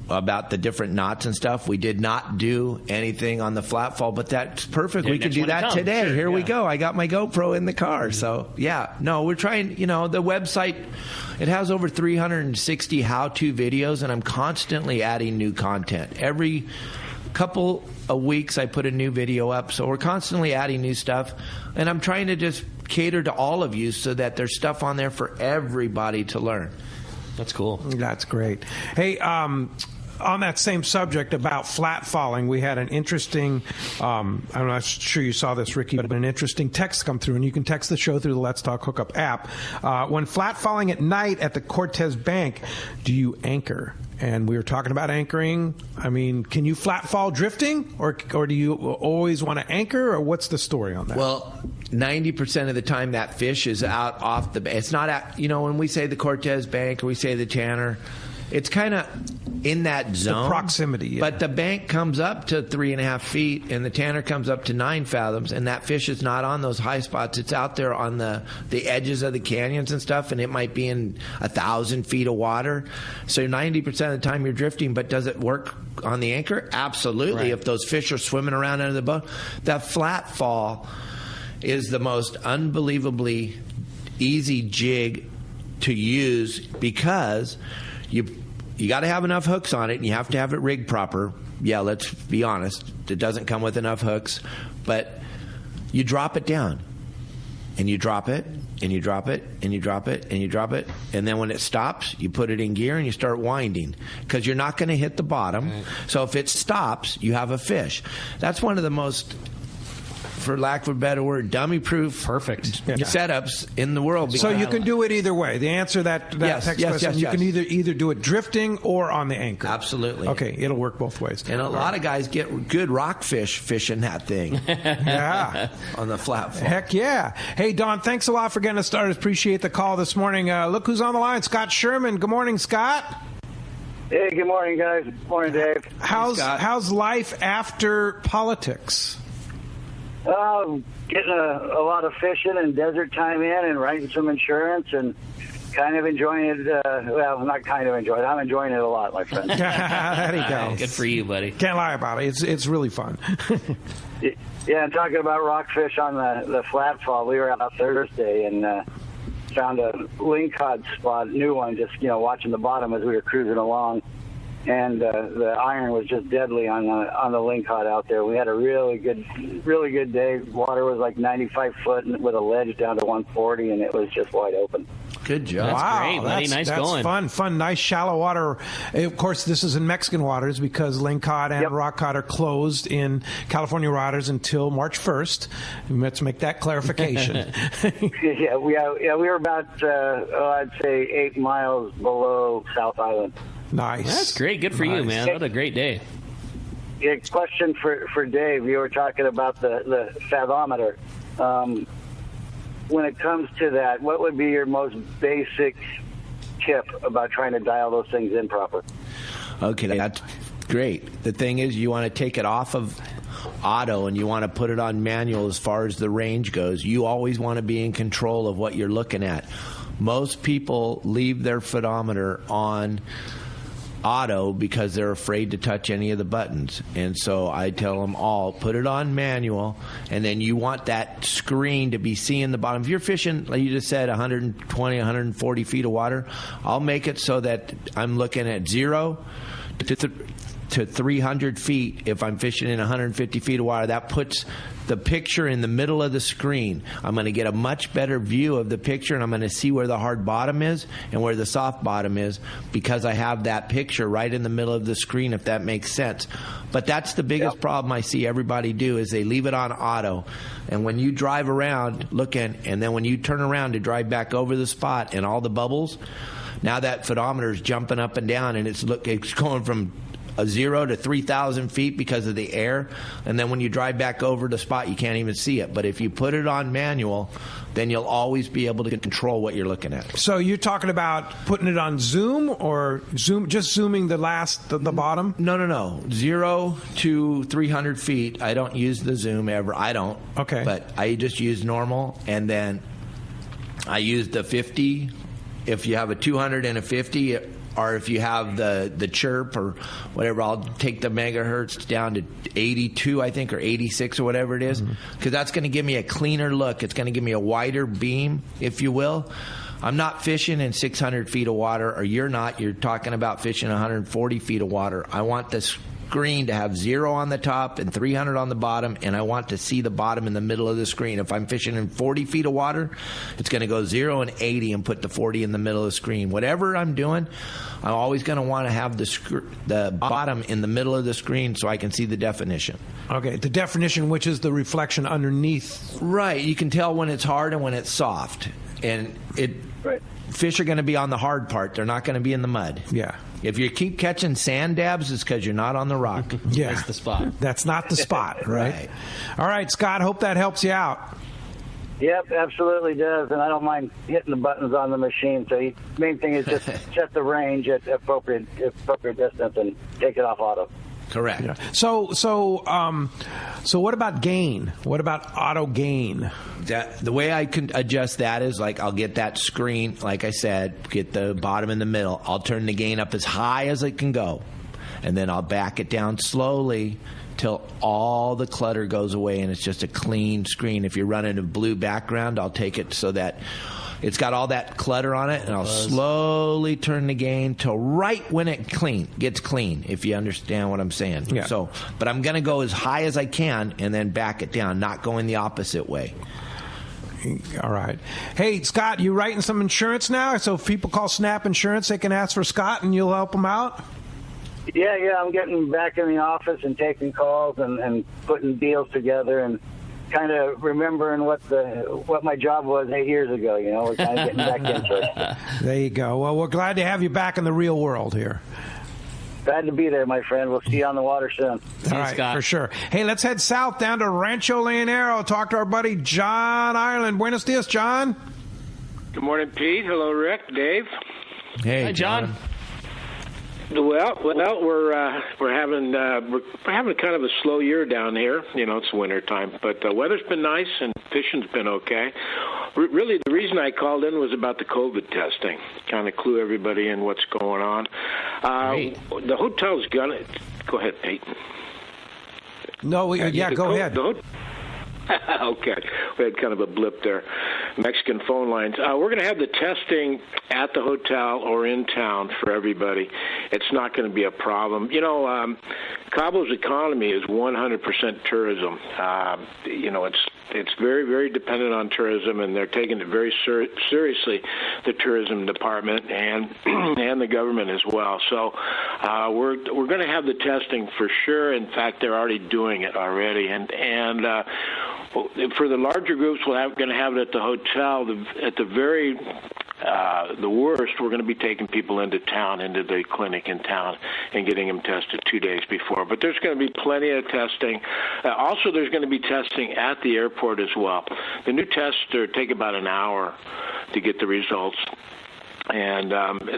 [SPEAKER 6] about the different knots and stuff. We did not do anything on the flat fall, but that's perfect. We could do that today. Sure, here we go. I got my GoPro in the car. So, we're trying, the website, it has over 360 how-to videos, and I'm constantly adding new content. Every couple of weeks, I put a new video up, so we're constantly adding new stuff, and I'm trying to just cater to all of you so that there's stuff on there for everybody to learn.
[SPEAKER 5] That's cool.
[SPEAKER 2] That's great. Hey, on that same subject about flat falling, we had an interesting, I'm not sure you saw this, Ricky, but an interesting text come through, and you can text the show through the Let's Talk Hookup app. When flat falling at night at the Cortez Bank, do you anchor? And we were talking about anchoring. I mean, can you flat fall drifting, or do you always want to anchor, or what's the story on that?
[SPEAKER 6] Well, 90% of the time that fish is out off the bank. It's not at, when we say the Cortez Bank or we say the Tanner, it's kind of in that zone.
[SPEAKER 2] The proximity. Yeah.
[SPEAKER 6] But the bank comes up to 3.5 feet and the Tanner comes up to 9 fathoms, and that fish is not on those high spots. It's out there on the edges of the canyons and stuff, and it might be in 1,000 feet of water. So 90% of the time you're drifting, but does it work on the anchor? Absolutely. Right. If those fish are swimming around under the boat. That flat fall is the most unbelievably easy jig to use because you got to have enough hooks on it, and you have to have it rigged proper. Yeah, let's be honest. It doesn't come with enough hooks. But you drop it down, and you drop it, and you drop it, and you drop it, and you drop it. And then when it stops, you put it in gear, and you start winding because you're not going to hit the bottom. Right. So if it stops, you have a fish. That's one of the most, for lack of a better word, dummy-proof setups in the world.
[SPEAKER 2] So you can do it either way. The answer that text question, you can either do it drifting or on the anchor.
[SPEAKER 6] Absolutely.
[SPEAKER 2] Okay, it'll work both ways.
[SPEAKER 6] And a lot of guys get good rockfish fishing that thing.
[SPEAKER 2] Yeah.
[SPEAKER 6] On the flat fall.
[SPEAKER 2] Heck yeah. Hey, Don, thanks a lot for getting us started. Appreciate the call this morning. Look who's on the line. Scott Sherman. Good morning, Scott.
[SPEAKER 9] Hey, good morning, guys. Good morning, Dave.
[SPEAKER 2] How's life after politics?
[SPEAKER 9] Getting a lot of fishing and desert time in and writing some insurance and kind of enjoying it. Well, not kind of enjoying it. I'm enjoying it a lot, my friend.
[SPEAKER 2] There you go.
[SPEAKER 5] Good for you, buddy.
[SPEAKER 2] Can't lie about it. It's really fun.
[SPEAKER 9] Yeah, and talking about rockfish on the flat fall, we were out Thursday and found a lingcod spot, new one, just, watching the bottom as we were cruising along. And the iron was just deadly on the lingcod out there. We had a really good day. Water was like 95 foot with a ledge down to 140, and it was just wide open.
[SPEAKER 6] Good job.
[SPEAKER 5] That's great, buddy. Nice going.
[SPEAKER 2] That's fun. Nice shallow water. Of course, this is in Mexican waters because lingcod and rock cod are closed in California waters until March 1st. Let's make that clarification.
[SPEAKER 9] Yeah, we were about, I'd say 8 miles below South Island.
[SPEAKER 2] Nice.
[SPEAKER 5] That's great. Good for you, man. What a great day.
[SPEAKER 9] Yeah, question for Dave. You were talking about the fathometer. When it comes to that, what would be your most basic tip about trying to dial those things in proper?
[SPEAKER 6] Okay, that's great. The thing is, you want to take it off of auto and you want to put it on manual as far as the range goes. You always want to be in control of what you're looking at. Most people leave their photometer on auto because they're afraid to touch any of the buttons, and so I tell them all, put it on manual, and then you want that screen to be seeing the bottom. If you're fishing, like you just said, 120, 140 feet of water, I'll make it so that I'm looking at 0 to 300 feet. If I'm fishing in 150 feet of water, that puts the picture in the middle of the screen. I'm going to get a much better view of the picture, and I'm going to see where the hard bottom is and where the soft bottom is because I have that picture right in the middle of the screen, if that makes sense. But that's the biggest problem I see everybody do is they leave it on auto. And when you drive around looking, and then when you turn around to drive back over the spot and all the bubbles, now that photometer is jumping up and down, and it's going from 0 to 3,000 feet because of the air, and then when you drive back over the spot, you can't even see it. But if you put it on manual, then you'll always be able to control what you're looking at.
[SPEAKER 2] So you're talking about putting it on zoom or just zooming the bottom?
[SPEAKER 6] No. 0 to 300 feet. I don't use the zoom ever. I don't.
[SPEAKER 2] Okay.
[SPEAKER 6] But I just use normal, and then I use the 50. If you have a 200 and a 50, or if you have the chirp or whatever, I'll take the megahertz down to 82, I think, or 86 or whatever it is, because that's going to give me a cleaner look. It's going to give me a wider beam, if you will. I'm not fishing in 600 feet of water, or you're not. You're talking about fishing 140 feet of water. I want the screen to have 0 on the top and 300 on the bottom, and I want to see the bottom in the middle of the screen. If I'm fishing in 40 feet of water, it's going to go 0 and 80 and put the 40 in the middle of the screen. Whatever I'm doing, I'm always going to want to have the bottom in the middle of the screen so I can see the definition.
[SPEAKER 2] Okay, the definition, which is the reflection underneath.
[SPEAKER 6] Right. You can tell when it's hard and when it's soft. And fish are going to be on the hard part. They're not going to be in the mud.
[SPEAKER 2] Yeah.
[SPEAKER 6] If you keep catching sand dabs, it's because you're not on the rock.
[SPEAKER 2] Yeah.
[SPEAKER 5] That's the spot.
[SPEAKER 2] That's not the spot, right? All right, Scott, hope that helps you out.
[SPEAKER 9] Yep, absolutely does, and I don't mind hitting the buttons on the machine. So the main thing is just set the range at appropriate distance and take it off auto.
[SPEAKER 6] Correct.
[SPEAKER 2] Yeah. So what about gain? What about auto gain?
[SPEAKER 6] The way I can adjust that is like I'll get that screen, like I said, get the bottom in the middle. I'll turn the gain up as high as it can go, and then I'll back it down slowly till all the clutter goes away and it's just a clean screen. If you're running a blue background, I'll take it so that it's got all that clutter on it, and I'll slowly turn the gain till right when it gets clean, if you understand what I'm saying.
[SPEAKER 2] Yeah.
[SPEAKER 6] But I'm going to go as high as I can and then back it down, not going the opposite way.
[SPEAKER 2] All right. Hey, Scott, you writing some insurance now? So if people call Snap Insurance, they can ask for Scott and you'll help them out?
[SPEAKER 9] Yeah, I'm getting back in the office and taking calls and putting deals together and kind of remembering what my job was 8 years ago. We're kind of getting back into it.
[SPEAKER 2] There you go. Well, we're glad to have you back in the real world here.
[SPEAKER 9] Glad to be there, my friend. We'll see you on the water soon.
[SPEAKER 2] All right, Scott. For sure. Hey, let's head south down to Rancho Leonero. Talk to our buddy John Ireland. Buenos dias, John.
[SPEAKER 10] Good morning, Pete. Hello, Rick, Dave.
[SPEAKER 6] Hey,
[SPEAKER 5] hi, John.
[SPEAKER 10] Well, we're having kind of a slow year down here. It's winter time, but the weather's been nice and fishing's been okay. Really, the reason I called in was about the COVID testing, kind of clue everybody in what's going on. The hotel's gonna go ahead, Pete.
[SPEAKER 2] No, go ahead.
[SPEAKER 10] Okay. We had kind of a blip there. Mexican phone lines. We're going to have the testing at the hotel or in town for everybody. It's not going to be a problem. Cabo's economy is 100% tourism. It's very, very dependent on tourism, and they're taking it very seriously, the tourism department and and the government as well. So we're going to have the testing for sure. In fact, they're already doing it already, and for the larger groups, we're going to have it at the hotel. At the worst, we're going to be taking people into town, into the clinic in town, and getting them tested 2 days before. But there's going to be plenty of testing. Also, there's going to be testing at the airport as well. The new tests take about an hour to get the results. And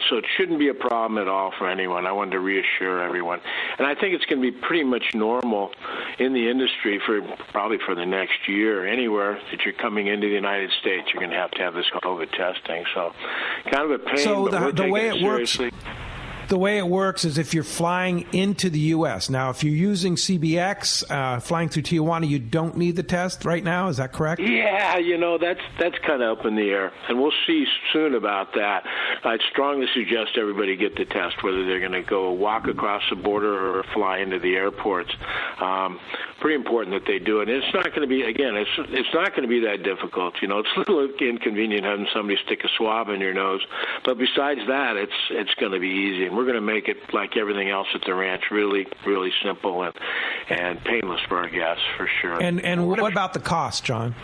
[SPEAKER 10] so it shouldn't be a problem at all for anyone. I wanted to reassure everyone. And I think it's going to be pretty much normal in the industry probably for the next year. Anywhere that you're coming into the United States, you're going to have this COVID testing. So kind of a pain,
[SPEAKER 2] so
[SPEAKER 10] but we're taking it seriously.
[SPEAKER 2] The way it works is if you're flying into the U.S. Now, if you're using CBX, flying through Tijuana, you don't need the test right now. Is that correct?
[SPEAKER 10] Yeah, that's kind of up in the air, and we'll see soon about that. I'd strongly suggest everybody get the test, whether they're going to go walk across the border or fly into the airports. Pretty important that they do it. And it's not going to be, again, it's not going to be that difficult. It's a little inconvenient having somebody stick a swab in your nose, but besides that, it's going to be easy. And we're going to make it, like everything else at the ranch, really, really simple and painless for our guests, for sure.
[SPEAKER 2] And what about the cost, John?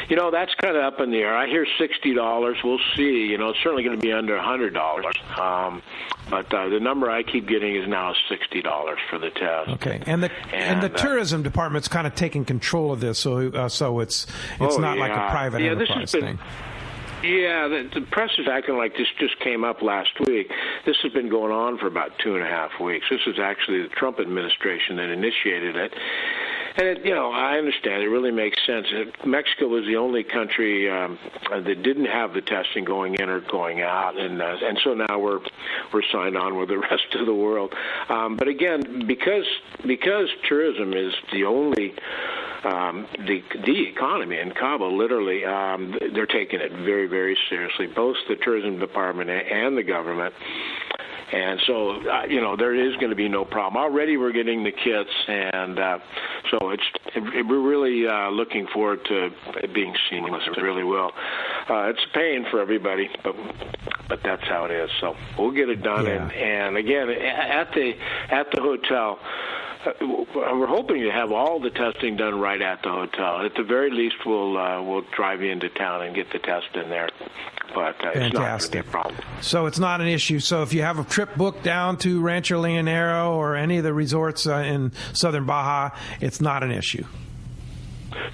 [SPEAKER 10] That's kind of up in the air. I hear $60. We'll see. It's certainly going to be under $100. But the number I keep getting is now $60 for the test.
[SPEAKER 2] Okay, and the tourism department's kind of taking control of this, so it's not like a private enterprise thing.
[SPEAKER 10] Yeah, the press is acting like this just came up last week. This has been going on for about 2.5 weeks. This is actually the Trump administration that initiated it. And I understand. It really makes sense. Mexico was the only country that didn't have the testing going in or going out, and so now we're signed on with the rest of the world. But again, because tourism is the only the economy in Cabo, literally, they're taking it very, very seriously, both the tourism department and the government. And so, there is going to be no problem. Already we're getting the kits, and so we're really looking forward to it being seamless. It really will. It's a pain for everybody, but that's how it is. So we'll get it done. Yeah. And again, at the hotel, we're hoping to have all the testing done right at the hotel. At the very least, we'll drive you into town and get the test in there. But it's not going to be a problem.
[SPEAKER 2] So it's not an issue. So if you have a trip booked down to Rancho Leonero or any of the resorts in southern Baja, it's not an issue.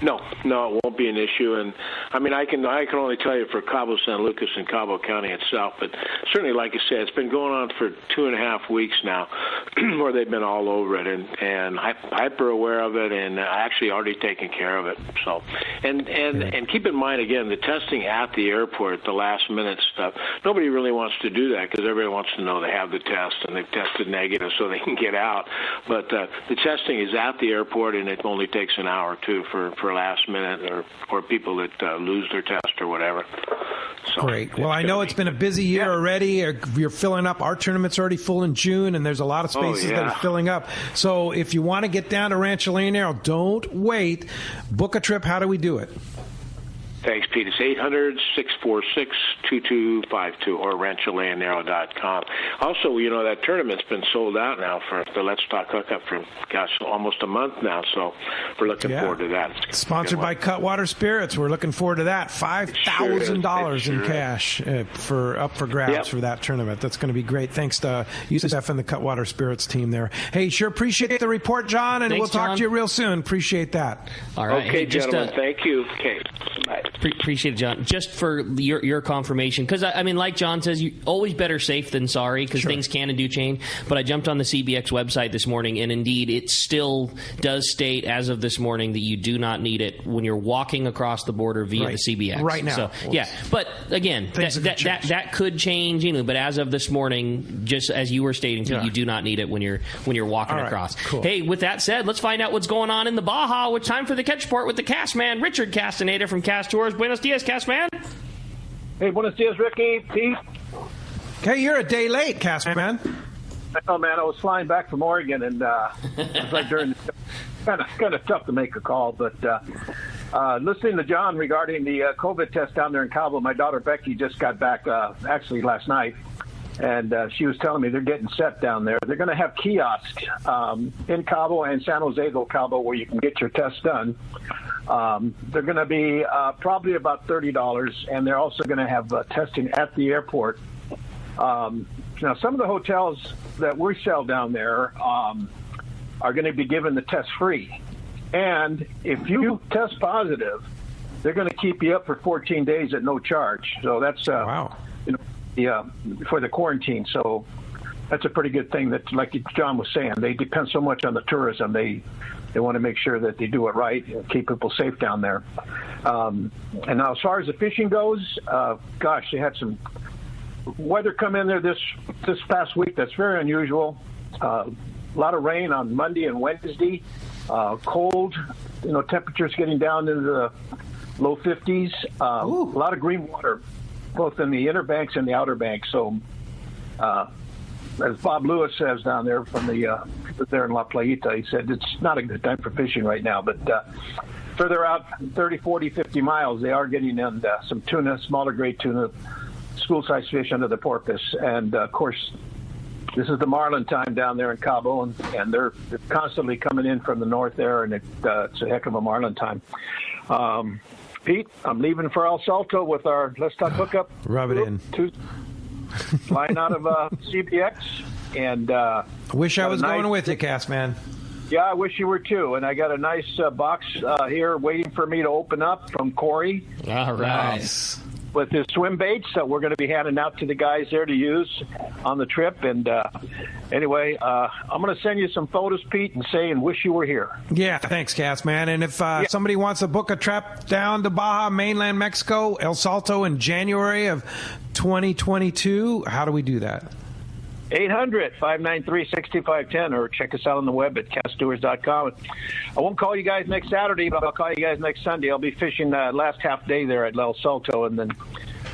[SPEAKER 10] No, it won't be an issue. And I mean, I can only tell you for Cabo San Lucas and Cabo County itself, but certainly, like I said, it's been going on for 2.5 weeks now, where they've been all over it and hyper aware of it, and actually already taking care of it. So, and keep in mind again, the testing at the airport, the last minute stuff. Nobody really wants to do that because everybody wants to know they have the test and they've tested negative so they can get out. But the testing is at the airport, and it only takes an hour or two for last minute or people that lose their test or whatever. So
[SPEAKER 2] great. Well, I know it's been a busy year already. You're filling up. Our tournament's already full in June, and there's a lot of spaces that are filling up. So if you want to get down to Rancho Leonero, don't wait. Book a trip. How do we do it?
[SPEAKER 10] Thanks, Pete. It's 800-646-2252 or rancholeonero.com. Also, that tournament's been sold out now for the Let's Talk Hookup for, almost a month now, so we're looking forward to that.
[SPEAKER 2] Sponsored by Cutwater Spirits. We're looking forward to that. $5,000 in cash up for grabs for that tournament. That's going to be great. Thanks to Yusuf and the Cutwater Spirits team there. Hey, sure appreciate the report, John, and we'll talk to you real soon. Appreciate that.
[SPEAKER 5] All right.
[SPEAKER 10] Okay, gentlemen. Thank you. Okay. Bye.
[SPEAKER 5] Appreciate it, John. Just for your confirmation, because I mean, like John says, you always better safe than sorry, because things can and do change. But I jumped on the CBX website this morning, and indeed, it still does state as of this morning that you do not need it when you're walking across the border via the CBX
[SPEAKER 2] right now.
[SPEAKER 5] So but again, that could change. But as of this morning, just as you were stating, you do not need it when you're walking across.
[SPEAKER 2] Cool.
[SPEAKER 5] Hey, with that said, let's find out what's going on in the Baja. It's time for the Catch Report with the Cast Man, Richard Castaneda from Cast Tours. Buenos dias, Cast Man.
[SPEAKER 11] Hey, buenos dias, Ricky, Pete.
[SPEAKER 2] Okay, you're a day late, Cast Man.
[SPEAKER 11] I know, man. I was flying back from Oregon, and it was like during kind of tough to make a call. But listening to John regarding the COVID test down there in Cabo, my daughter Becky just got back actually last night, and she was telling me they're getting set down there. They're going to have kiosks in Cabo and San Jose del Cabo where you can get your test done. They're going to be probably about $30, and they're also going to have testing at the airport. Now, some of the hotels that we sell down there are going to be given the test free. And if you test positive, they're going to keep you up for 14 days at no charge. So that's for the quarantine. So that's a pretty good thing. That, like John was saying, they depend so much on the tourism. They want to make sure that they do it right and keep people safe down there. And now, as far as the fishing goes, they had some weather come in there this past week that's very unusual. A lot of rain on Monday and Wednesday. Cold, temperatures getting down into the low 50s. A lot of green water, both in the inner banks and the outer banks. So, as Bob Lewis says down there from there in La Playita, he said it's not a good time for fishing right now. But further out, 30, 40, 50 miles, they are getting in some tuna, smaller grade tuna, school-sized fish under the porpoise. And, of course, this is the marlin time down there in Cabo, and they're constantly coming in from the north there, and it's a heck of a marlin time. Pete, I'm leaving for El Salto with our Let's Talk Hookup.
[SPEAKER 2] Rub it in.
[SPEAKER 11] Flying out of CBX. And
[SPEAKER 2] I wish I was going with you, Cast Man.
[SPEAKER 11] Yeah, I wish you were too. And I got a nice box here waiting for me to open up from Corey.
[SPEAKER 5] All right. Nice.
[SPEAKER 11] with his swim baits that we're going to be handing out to the guys there to use on the trip. And anyway, I'm going to send you some photos, Pete, and wish you were here.
[SPEAKER 2] Yeah, thanks, Cass, man. And if somebody wants to book a trip down to Baja, mainland Mexico, El Salto in January of 2022, how do we do that?
[SPEAKER 11] 800-593-6510, or check us out on the web at caststewards.com. I won't call you guys next Saturday, but I'll call you guys next Sunday. I'll be fishing last half day there at El Salto, and then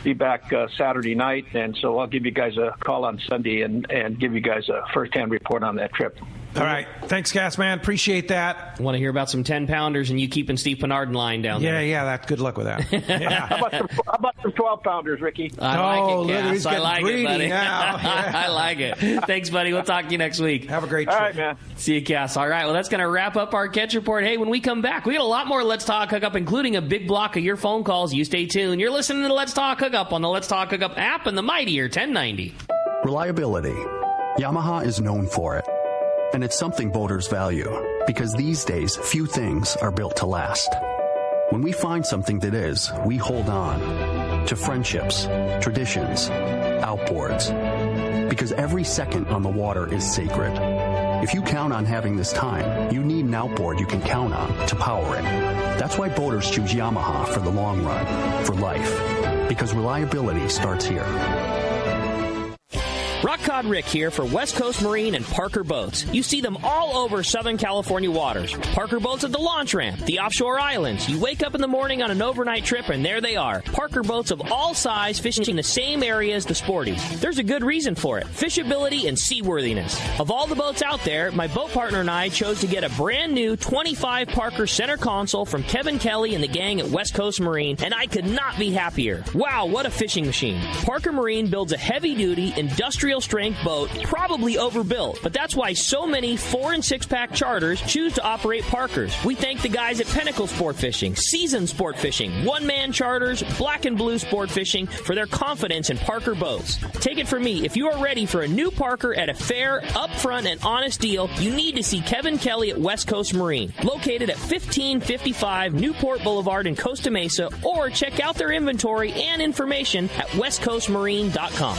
[SPEAKER 11] be back Saturday night. And so I'll give you guys a call on Sunday and give you guys a first-hand report on that trip.
[SPEAKER 2] All right. Thanks, Cass, man. Appreciate that.
[SPEAKER 5] Want to hear about some 10-pounders and you keeping Steve Pennard in line down there.
[SPEAKER 2] Yeah. Good luck with that. Yeah.
[SPEAKER 11] How about some 12-pounders, Ricky?
[SPEAKER 5] I like it, Cass. I like it, buddy. I like it. Thanks, buddy. We'll talk to you next week.
[SPEAKER 2] Have a great trip.
[SPEAKER 11] All right, man.
[SPEAKER 5] See you, Cass. All right. Well, that's going to wrap up our catch report. Hey, when we come back, we got a lot more Let's Talk Hookup, including a big block of your phone calls. You stay tuned. You're listening to Let's Talk Hookup on the Let's Talk Hookup app and the mightier 1090.
[SPEAKER 12] Reliability. Yamaha is known for it. And it's something boaters value, because these days, few things are built to last. When we find something that is, we hold on to friendships, traditions, outboards, because every second on the water is sacred. If you count on having this time, you need an outboard you can count on to power it. That's why boaters choose Yamaha for the long run, for life, because reliability starts here.
[SPEAKER 13] Rock Cod Rick here for West Coast Marine and Parker Boats. You see them all over Southern California waters. Parker Boats at the launch ramp, the offshore islands. You wake up in the morning on an overnight trip and there they are. Parker Boats of all size fishing the same area as the sporties. There's a good reason for it. Fishability and seaworthiness. Of all the boats out there, my boat partner and I chose to get a brand new 25 Parker center console from Kevin Kelly and the gang at West Coast Marine, and I could not be happier. Wow, what a fishing machine. Parker Marine builds a heavy-duty, industrial strength boat, probably overbuilt, but that's why so many 4- and 6-pack charters choose to operate Parkers. We thank the guys at Pinnacle Sport Fishing, Season Sport Fishing, One-Man Charters, Black and Blue Sport Fishing for their confidence in Parker boats. Take it from me, if you are ready for a new Parker at a fair, upfront, and honest deal, you need to see Kevin Kelly at West Coast Marine, located at 1555 Newport Boulevard in Costa Mesa, or check out their inventory and information at westcoastmarine.com.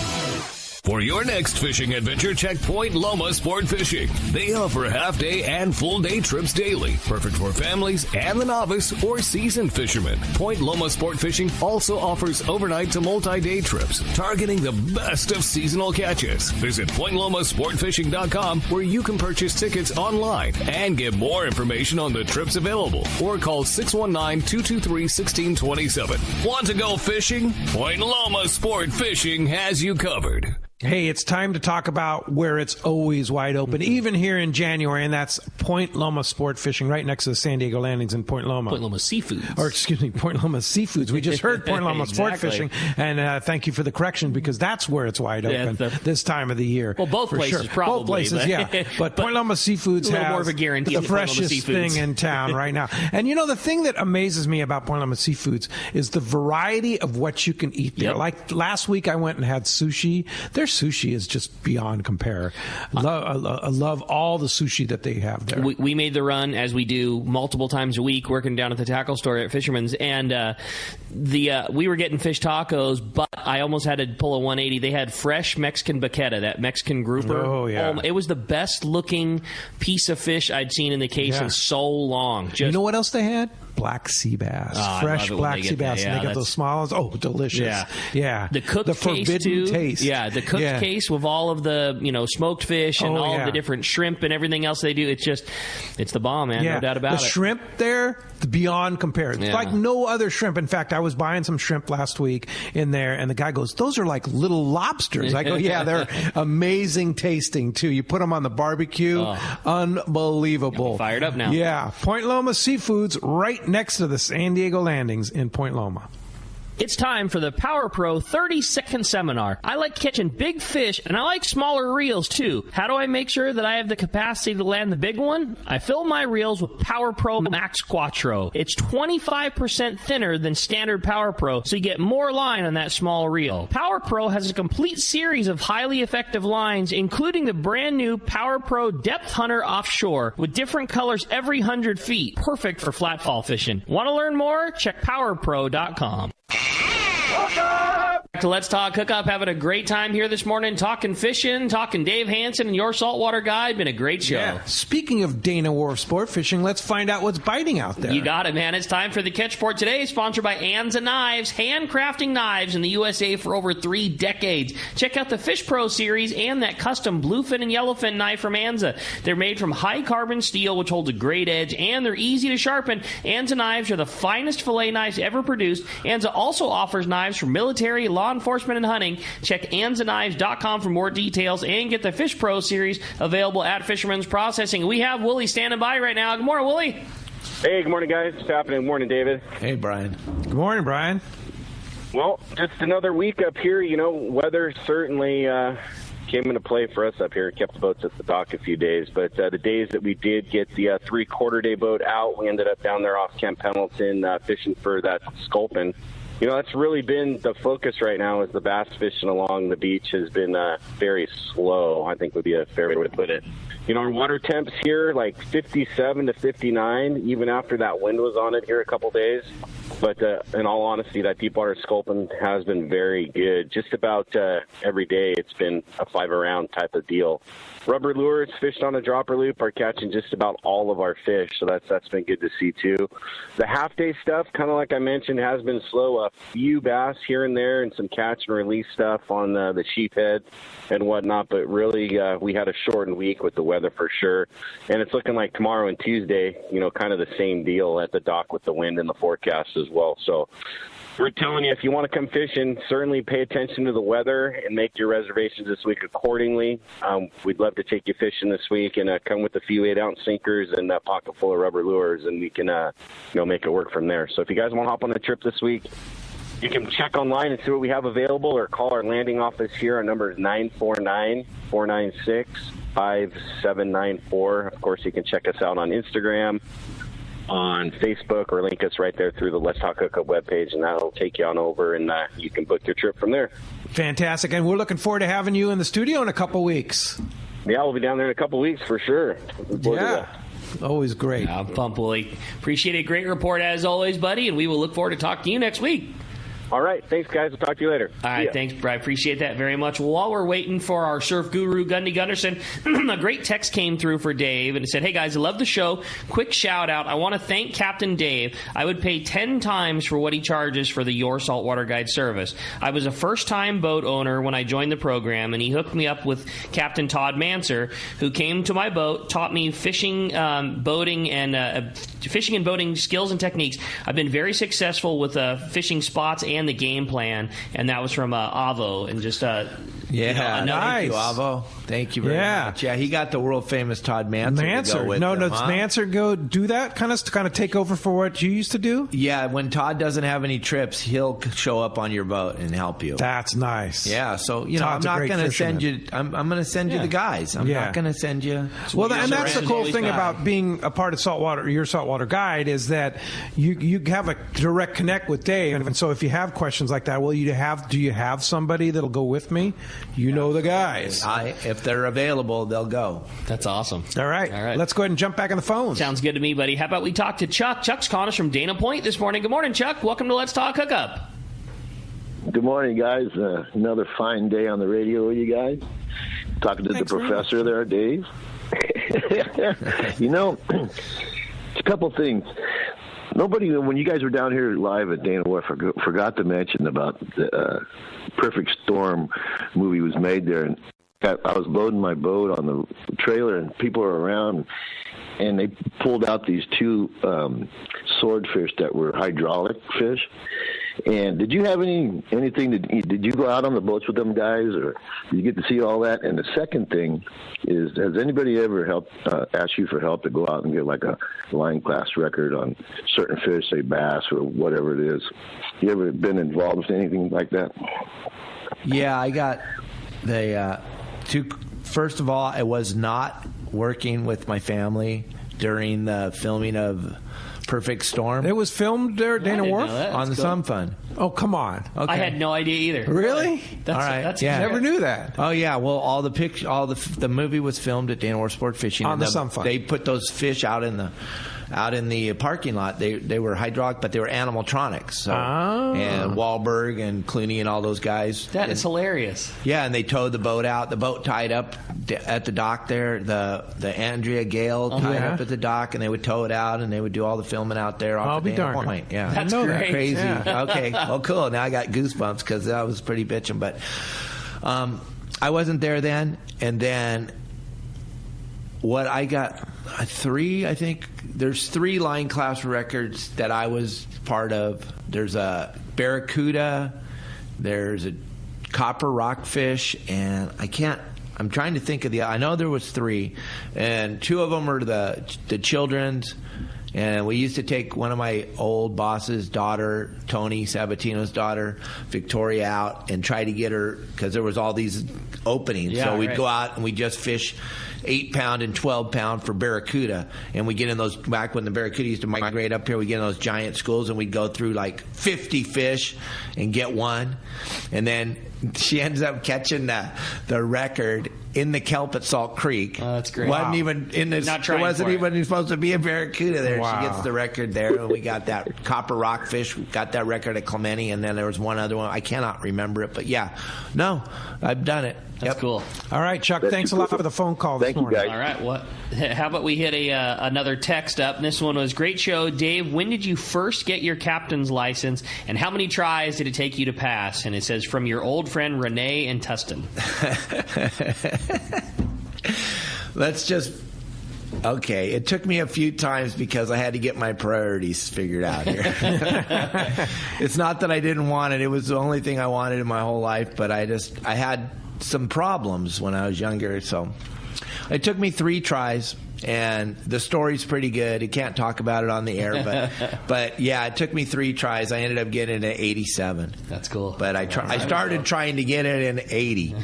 [SPEAKER 4] For your next fishing adventure, check Point Loma Sport Fishing. They offer half-day and full-day trips daily, perfect for families and the novice or seasoned fishermen. Point Loma Sport Fishing also offers overnight to multi-day trips, targeting the best of seasonal catches. Visit PointLomaSportFishing.com, where you can purchase tickets online and get more information on the trips available, or call 619-223-1627. Want to go fishing? Point Loma Sport Fishing has you covered.
[SPEAKER 2] Hey, it's time to talk about where it's always wide open, even here in January, and that's Point Loma Sport Fishing, right next to the San Diego Landings in Point Loma.
[SPEAKER 5] Point Loma Seafoods.
[SPEAKER 2] Or, excuse me, Point Loma Seafoods. We just heard Point Loma Sport Fishing, and thank you for the correction, because that's where it's wide open this time of the year.
[SPEAKER 5] Well, both places,
[SPEAKER 2] sure.
[SPEAKER 5] probably.
[SPEAKER 2] Both places, yeah. But Point Loma Seafoods has
[SPEAKER 5] more of a guarantee
[SPEAKER 2] the freshest thing in town right now. And, you know, the thing that amazes me about Point Loma Seafoods is the variety of what you can eat there.
[SPEAKER 5] Yep.
[SPEAKER 2] Like last week I went and had sushi. Their sushi is just beyond compare. I love all the sushi that they have there.
[SPEAKER 5] We made the run, as we do multiple times a week, working down at the tackle store at Fisherman's, and we were getting fish tacos, but I almost had to pull a 180. They had fresh Mexican baqueta, that Mexican grouper.
[SPEAKER 2] Oh, yeah.
[SPEAKER 5] It was the best looking piece of fish I'd seen in the case in so long.
[SPEAKER 2] You know what else they had? Black sea bass. Fresh black sea bass. And they got those small ones. Oh, delicious.
[SPEAKER 5] Yeah. The cooked case,
[SPEAKER 2] forbidden
[SPEAKER 5] too.
[SPEAKER 2] taste.
[SPEAKER 5] Yeah, the cooked case with all of the, smoked fish and all of the different shrimp and everything else they do. It's the bomb, man. No doubt about it.
[SPEAKER 2] The shrimp there, beyond compare. It's like no other shrimp. In fact, I was buying some shrimp last week in there, and the guy goes, "Those are like little lobsters." I go, "Yeah, they're amazing tasting, too. You put them on the barbecue. Unbelievable."
[SPEAKER 5] I'm fired up now.
[SPEAKER 2] Yeah. Point Loma Seafoods, right next to the San Diego Landings in Point Loma.
[SPEAKER 13] It's time for the Power Pro 30-second seminar. I like catching big fish, and I like smaller reels, too. How do I make sure that I have the capacity to land the big one? I fill my reels with Power Pro Max Quattro. It's 25% thinner than standard Power Pro, so you get more line on that small reel. Power Pro has a complete series of highly effective lines, including the brand new Power Pro Depth Hunter Offshore, with different colors every 100 feet. Perfect for flatfall fishing. Want to learn more? Check PowerPro.com.
[SPEAKER 5] To Let's Talk Hookup, having a great time here this morning, talking fishing, talking Dave Hansen and your saltwater guide. Been a great show.
[SPEAKER 2] Yeah. Speaking of Dana Wharf Sport Fishing, let's find out what's biting out there.
[SPEAKER 5] You got it, man. It's time for the Catch Report today, sponsored by Hansen Knives, handcrafting knives in the USA for over 3 decades. Check out the Fish Pro series and that custom bluefin and yellowfin knife from Anza. They're made from high-carbon steel, which holds a great edge, and they're easy to sharpen. Anza knives are the finest fillet knives ever produced. Anza also offers knives for military, law enforcement, and hunting. Check AnzaKnives.com for more details and get the Fish Pro series available at Fisherman's Processing. We have Willie standing by right now. Good morning, Willie.
[SPEAKER 14] Hey, good morning, guys. What's happening? Good morning, David.
[SPEAKER 6] Hey, Brian.
[SPEAKER 2] Good morning, Brian.
[SPEAKER 14] Well, just another week up here. You know, weather certainly came into play for us up here. Kept the boats at the dock a few days. But the days that we did get the 3/4-day boat out, we ended up down there off Camp Pendleton fishing for that sculpin. You know, that's really been the focus right now, is the bass fishing along the beach has been very slow, I think would be a fair way to put it. You know, our water temps here, like 57 to 59, even after that wind was on it here a couple days. But in all honesty, that deep water sculpin has been very good. Just about every day it's been a 5-around type of deal. Rubber lures fished on a dropper loop are catching just about all of our fish, so that's been good to see too. The half-day stuff, kind of like I mentioned, has been slow. A few bass here and there and some catch and release stuff on the sheephead and whatnot, but really we had a shortened week with the weather for sure. And it's looking like tomorrow and Tuesday, you know, kind of the same deal at the dock with the wind and the forecast as well. So we're telling you, if you want to come fishing, certainly pay attention to the weather and make your reservations this week accordingly. We'd love to take you fishing this week and come with a few 8-ounce sinkers and a pocket full of rubber lures, and we can make it work from there. So if you guys want to hop on a trip this week, you can check online and see what we have available, or call our landing office here. Our number is 949-496-5794. Of course, you can check us out on Instagram, on Facebook, or link us right there through the Let's Talk Hookup webpage, and that'll take you on over, and you can book your trip from there.
[SPEAKER 2] Fantastic. And we're looking forward to having you in the studio in a couple weeks.
[SPEAKER 14] Yeah, we'll be down there in a couple weeks for sure.
[SPEAKER 2] Yeah. Always great.
[SPEAKER 5] I'm pumped, Willie. Appreciate a great report as always, buddy, and we will look forward to talking to you next week.
[SPEAKER 14] All right. Thanks, guys. We'll talk to you later.
[SPEAKER 5] All right. Thanks, Brian. Appreciate that very much. Well, while we're waiting for our surf guru, Gundy Gunderson, a great text came through for Dave, and it said, "Hey, guys, I love the show. Quick shout-out. I want to thank Captain Dave. I would pay 10 times for what he charges for the Your Saltwater Guide service. I was a first-time boat owner when I joined the program, and he hooked me up with Captain Todd Manser, who came to my boat, taught me fishing, boating, and fishing and boating skills and techniques. I've been very successful with fishing spots and the game plan," and that was from Avo. And just
[SPEAKER 6] nice. Thank you, Avo. Thank you very much. Yeah, he got the world famous Todd Manser. To go with him,
[SPEAKER 2] does Manser go do that kind of take over for what you used to do?
[SPEAKER 6] Yeah, when Todd doesn't have any trips, he'll show up on your boat and help you.
[SPEAKER 2] That's nice.
[SPEAKER 6] Yeah, so I'm not going to send you. I'm going to send you the guys. I'm not going to send you.
[SPEAKER 2] Well, and that's the cool thing about being a part of Saltwater, your Saltwater Guide, is that you have a direct connect with Dave, and so if you have questions like that, do you have somebody that'll go with me? You know the guys.
[SPEAKER 6] If they're available, they'll go.
[SPEAKER 5] That's awesome.
[SPEAKER 2] All right. Let's go ahead and jump back on the phone.
[SPEAKER 5] Sounds good to me, buddy. How about we talk to Chuck? Chuck's calling us from Dana Point this morning. Good morning, Chuck. Welcome to Let's Talk Hookup.
[SPEAKER 15] Good morning, guys. Another fine day on the radio with you guys. Talking to the professor there, Dave. You know, it's a couple things. Nobody, when you guys were down here live at Dana Wharf, forgot to mention about the Perfect Storm movie was made there. And I was loading my boat on the trailer, and people were around, and they pulled out these 2 swordfish that were hydraulic fish. And did you have anything? Did you go out on the boats with them guys, or did you get to see all that? And the second thing is, has anybody ever asked you for help to go out and get like a line class record on certain fish, say bass or whatever it is? You ever been involved with anything like that?
[SPEAKER 6] Yeah, I got the first of all, I was not working with my family during the filming of Perfect Storm.
[SPEAKER 2] It was filmed there at Dana Wharf?
[SPEAKER 6] On the Sun Fun.
[SPEAKER 2] Oh, come on.
[SPEAKER 6] Okay.
[SPEAKER 5] I had no idea either.
[SPEAKER 2] Really?
[SPEAKER 6] All right.
[SPEAKER 2] Never knew that.
[SPEAKER 6] Oh, yeah. Well, all the movie was filmed at Dana Wharf Sport Fishing.
[SPEAKER 2] On the Sun Fun.
[SPEAKER 6] They put those fish out in out in the parking lot. They were hydraulic, but they were animatronics. So, and Wahlberg and Clooney and all those guys.
[SPEAKER 5] That is hilarious.
[SPEAKER 6] Yeah, and they towed the boat out. The boat tied up at the dock there. The Andrea Gale tied up at the dock, and they would tow it out, and they would do all the filming out there off the Dana Point. Yeah,
[SPEAKER 5] that's great.
[SPEAKER 6] Crazy.
[SPEAKER 5] Yeah.
[SPEAKER 6] Okay, well, cool. Now I got goosebumps because that was pretty bitching. But I wasn't there then, and then what I got 3, I think. There's 3 line class records that I was part of. There's a Barracuda, there's a Copper Rockfish, and I'm trying to think of I know there was 3, and 2 of them were the children's, and we used to take one of my old boss's daughter, Tony Sabatino's daughter, Victoria, out and try to get her, because there was all these openings.
[SPEAKER 5] Yeah,
[SPEAKER 6] so we'd
[SPEAKER 5] right.
[SPEAKER 6] go out and we'd just fish 8-pound and 12-pound for Barracuda, and we get in those, back when the Barracuda used to migrate up here, we get in those giant schools, and we'd go through like 50 fish and get one, and then she ends up catching the record in the kelp at Salt Creek.
[SPEAKER 5] Oh, that's great.
[SPEAKER 6] Wasn't even in this. There wasn't even supposed to be a Barracuda there.
[SPEAKER 2] Wow.
[SPEAKER 6] She gets the record there, and we got that Copper Rockfish. We got that record at Clemente, and then there was one other one. I cannot remember it, but yeah, no, I've done it.
[SPEAKER 5] That's cool.
[SPEAKER 2] All right, Chuck, thanks a lot for the phone call this morning.
[SPEAKER 5] All right, how about we hit another text up? This one was, great show. Dave, when did you first get your captain's license, and how many tries did it take you to pass? And it says, from your old friend Renee and Tustin.
[SPEAKER 6] Okay, it took me a few times because I had to get my priorities figured out here. It's not that I didn't want it. It was the only thing I wanted in my whole life, but I had some problems when I was younger, so it took me 3 tries, and the story's pretty good. I can't talk about it on the air, but yeah, it took me 3 tries. I ended up getting it at 87.
[SPEAKER 5] That's cool.
[SPEAKER 6] But I started trying to get it in 80.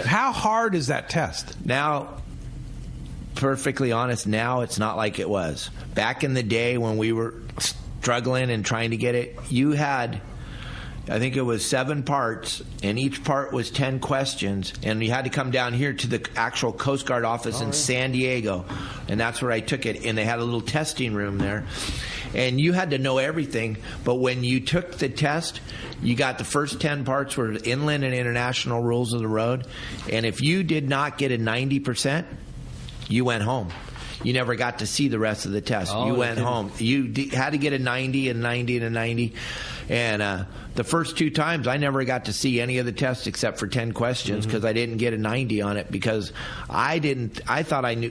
[SPEAKER 2] How hard is that test?
[SPEAKER 6] Now, perfectly honest, now it's not like it was. Back in the day when we were struggling and trying to get it, you had, I think it was 7 parts, and each part was 10 questions, and you had to come down here to the actual Coast Guard office in San Diego, and that's where I took it, and they had a little testing room there, and you had to know everything, but when you took the test, you got the first 10 parts were inland and international rules of the road, and if you did not get a 90%, you went home. You never got to see the rest of the test. You went home. You had to get a 90 and 90 and a 90. And the first 2 times, I never got to see any of the tests except for 10 questions because I didn't get a 90 on it because I thought I knew,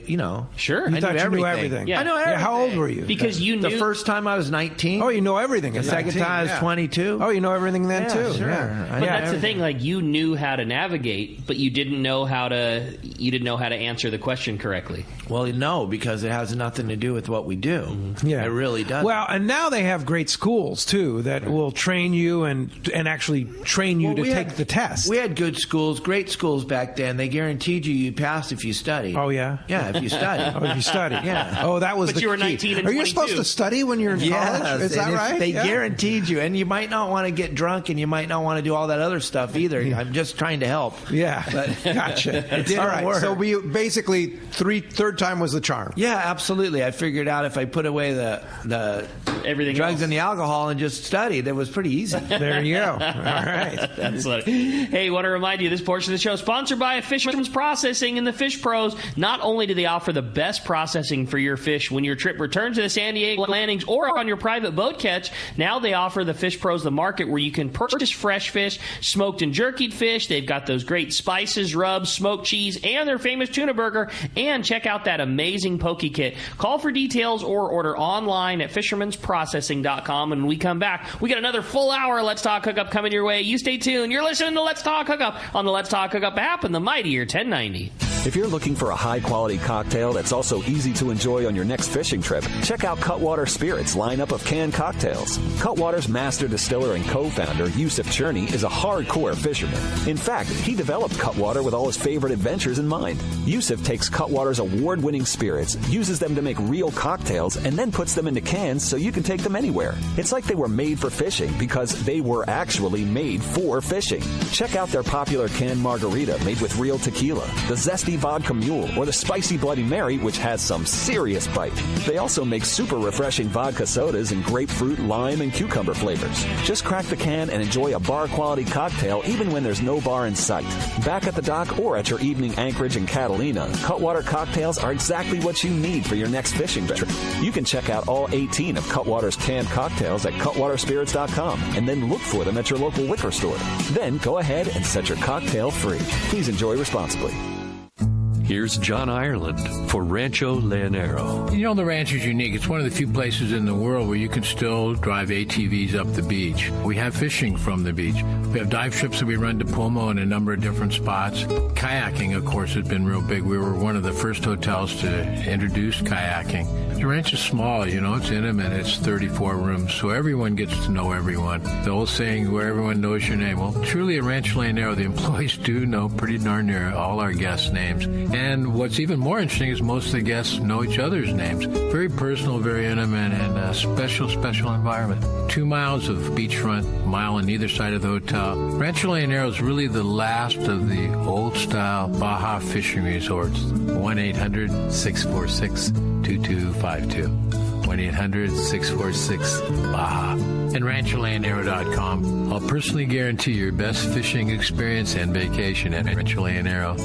[SPEAKER 5] Sure.
[SPEAKER 2] You thought you knew everything.
[SPEAKER 5] Yeah.
[SPEAKER 6] I know everything.
[SPEAKER 2] Yeah, how old were you?
[SPEAKER 5] Because you knew.
[SPEAKER 6] The first time I was 19.
[SPEAKER 2] Oh, you know everything.
[SPEAKER 6] The second time I was 22.
[SPEAKER 2] Oh, you know everything then, too.
[SPEAKER 6] Sure.
[SPEAKER 2] Yeah.
[SPEAKER 5] But that's the thing, like, you knew how to navigate, but you didn't know how to answer the question correctly.
[SPEAKER 6] Well, no, because it has nothing to do with what we do.
[SPEAKER 2] Yeah.
[SPEAKER 6] It really does.
[SPEAKER 2] Well, and now they have great schools, too, that will train you and actually train you to take the test.
[SPEAKER 6] We had good schools, great schools back then. They guaranteed you passed if you studied.
[SPEAKER 2] Oh, yeah?
[SPEAKER 6] Yeah, if you studied.
[SPEAKER 2] Oh, if you studied.
[SPEAKER 6] Yeah.
[SPEAKER 2] Oh, that was
[SPEAKER 5] But you were
[SPEAKER 2] key.
[SPEAKER 5] 19 and
[SPEAKER 2] Are you
[SPEAKER 5] 22.
[SPEAKER 2] supposed to study when you're in college?
[SPEAKER 6] Yes,
[SPEAKER 2] Is that
[SPEAKER 6] and
[SPEAKER 2] right?
[SPEAKER 6] They guaranteed you, and you might not want to get drunk, and you might not want to do all that other stuff either. I'm just trying to help.
[SPEAKER 2] Yeah,
[SPEAKER 6] but
[SPEAKER 2] gotcha.
[SPEAKER 6] It didn't
[SPEAKER 2] all right,
[SPEAKER 6] work.
[SPEAKER 2] so we basically third time was the charm.
[SPEAKER 6] Yeah, absolutely. I figured out if I put away the
[SPEAKER 5] everything
[SPEAKER 6] drugs
[SPEAKER 5] else
[SPEAKER 6] and the alcohol and just studied, it was pretty easy.
[SPEAKER 2] There you go. All right.
[SPEAKER 5] That's funny. Hey, want to remind you, this portion of the show is sponsored by Fisherman's Processing and the Fish Pros. Not only do they offer the best processing for your fish when your trip returns to the San Diego landings or on your private boat catch, now they offer the Fish Pros the market where you can purchase fresh fish, smoked and jerkied fish. They've got those great spices, rubs, smoked cheese, and their famous tuna burger. And check out that amazing poke kit. Call for details or order online at fishermansprocessing.com. And when we come back, we got another full hour of Let's Talk Hookup coming your way. You stay tuned. You're listening to Let's Talk Hookup on the Let's Talk Hookup app and the mightier 1090.
[SPEAKER 16] If you're looking for a high-quality cocktail that's also easy to enjoy on your next fishing trip, check out Cutwater Spirits' lineup of canned cocktails. Cutwater's master distiller and co-founder, Yusuf Cherney, is a hardcore fisherman. In fact, he developed Cutwater with all his favorite adventures in mind. Yusuf takes Cutwater's award-winning spirits, uses them to make real cocktails, and then puts them into cans so you can take them anywhere. It's like they were made for fishing because they were actually made for fishing. Check out their popular canned margarita made with real tequila, the zesty Vodka Mule or the Spicy Bloody Mary, which has some serious bite. They also make super refreshing vodka sodas in grapefruit, lime, and cucumber flavors. Just crack the can and enjoy a bar-quality cocktail even when there's no bar in sight. Back at the dock or at your evening anchorage in Catalina, Cutwater cocktails are exactly what you need for your next fishing trip. You can check out all 18 of Cutwater's canned cocktails at cutwaterspirits.com and then look for them at your local liquor store. Then go ahead and set your cocktail free. Please enjoy responsibly.
[SPEAKER 17] Here's John Ireland for Rancho Leonero.
[SPEAKER 18] You know, the ranch is unique. It's one of the few places in the world where you can still drive ATVs up the beach. We have fishing from the beach. We have dive trips that we run to Pomo in a number of different spots. Kayaking, of course, has been real big. We were one of the first hotels to introduce kayaking. The ranch is small, you know, it's intimate. It's 34 rooms, so everyone gets to know everyone. The old saying, where everyone knows your name. Well, truly at Rancho Leonero, the employees do know pretty darn near all our guests' names. And what's even more interesting is most of the guests know each other's names. Very personal, very intimate, and a special, special environment. 2 miles of beachfront, mile on either side of the hotel. Rancho Leonero is really the last of the old-style Baja fishing resorts. 1-800-646-2252. 1-800-646-BAJA. And RanchoLeonero.com. I'll personally guarantee your best fishing experience and vacation at Rancho Leonero.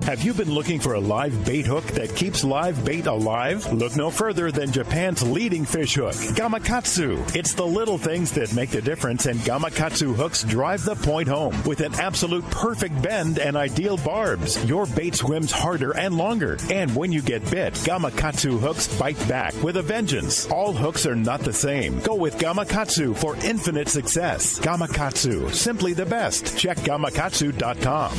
[SPEAKER 3] Have you been looking for a live bait hook that keeps live bait alive? Look no further than Japan's leading fish hook, Gamakatsu. It's the little things that make the difference, and Gamakatsu hooks drive the point home. With an absolute perfect bend and ideal barbs, your bait swims harder and longer. And when you get bit, Gamakatsu hooks bite back with a vengeance. All hooks are not the same. Go with Gamakatsu for infinite success. Gamakatsu, simply the best. Check Gamakatsu.com.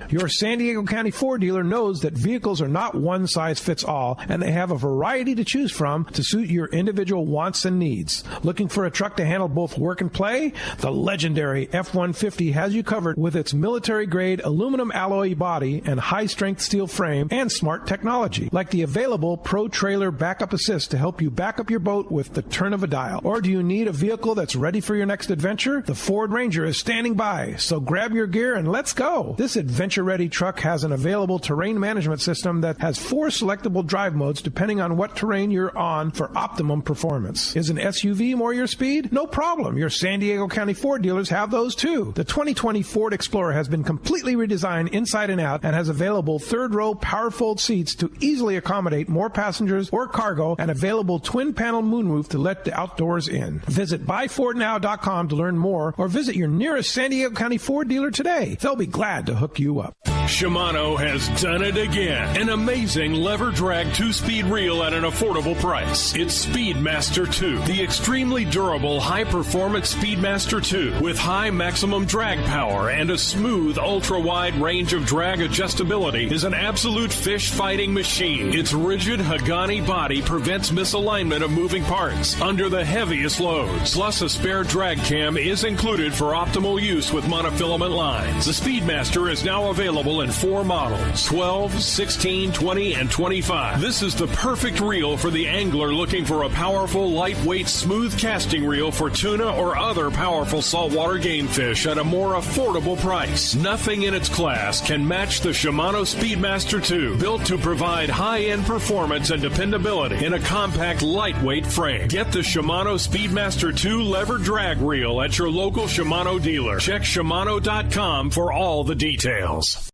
[SPEAKER 2] Your San Diego County Ford dealer knows that vehicles are not one size fits all, and they have a variety to choose from to suit your individual wants and needs. Looking for a truck to handle both work and play? The legendary F-150 has you covered with its military-grade aluminum alloy body and high-strength steel frame and smart technology, like the available Pro Trailer Backup Assist to help you back up your boat with the turn of a dial. Or do you need a vehicle that's ready for your next adventure? The Ford Ranger is standing by, so grab your gear and let's go. This adventure ready truck has an available terrain management system that has 4 selectable drive modes depending on what terrain you're on for optimum performance. Is an SUV more your speed? No problem. Your San Diego County Ford dealers have those too. The 2020 Ford Explorer has been completely redesigned inside and out and has available third-row power-fold seats to easily accommodate more passengers or cargo and available twin-panel moonroof to let the outdoors in. Visit buyfordnow.com to learn more or visit your nearest San Diego County Ford dealer today. They'll be glad to hook you up.
[SPEAKER 19] Shimano has done it again. An amazing lever drag 2-speed reel at an affordable price. It's Speedmaster 2, the extremely durable high-performance Speedmaster 2 with high maximum drag power and a smooth ultra-wide range of drag adjustability is an absolute fish-fighting machine. Its rigid Hagani body prevents misalignment of moving parts under the heaviest loads. Plus, a spare drag cam is included for optimal use with monofilament lines. The Speedmaster is now available in 4 models, 12, 16, 20, and 25. This is the perfect reel for the angler looking for a powerful, lightweight, smooth casting reel for tuna or other powerful saltwater game fish at a more affordable price. Nothing in its class can match the Shimano Speedmaster 2, built to provide high-end performance and dependability in a compact, lightweight frame. Get the Shimano Speedmaster 2 lever drag reel at your local Shimano dealer. Check Shimano.com for all the details.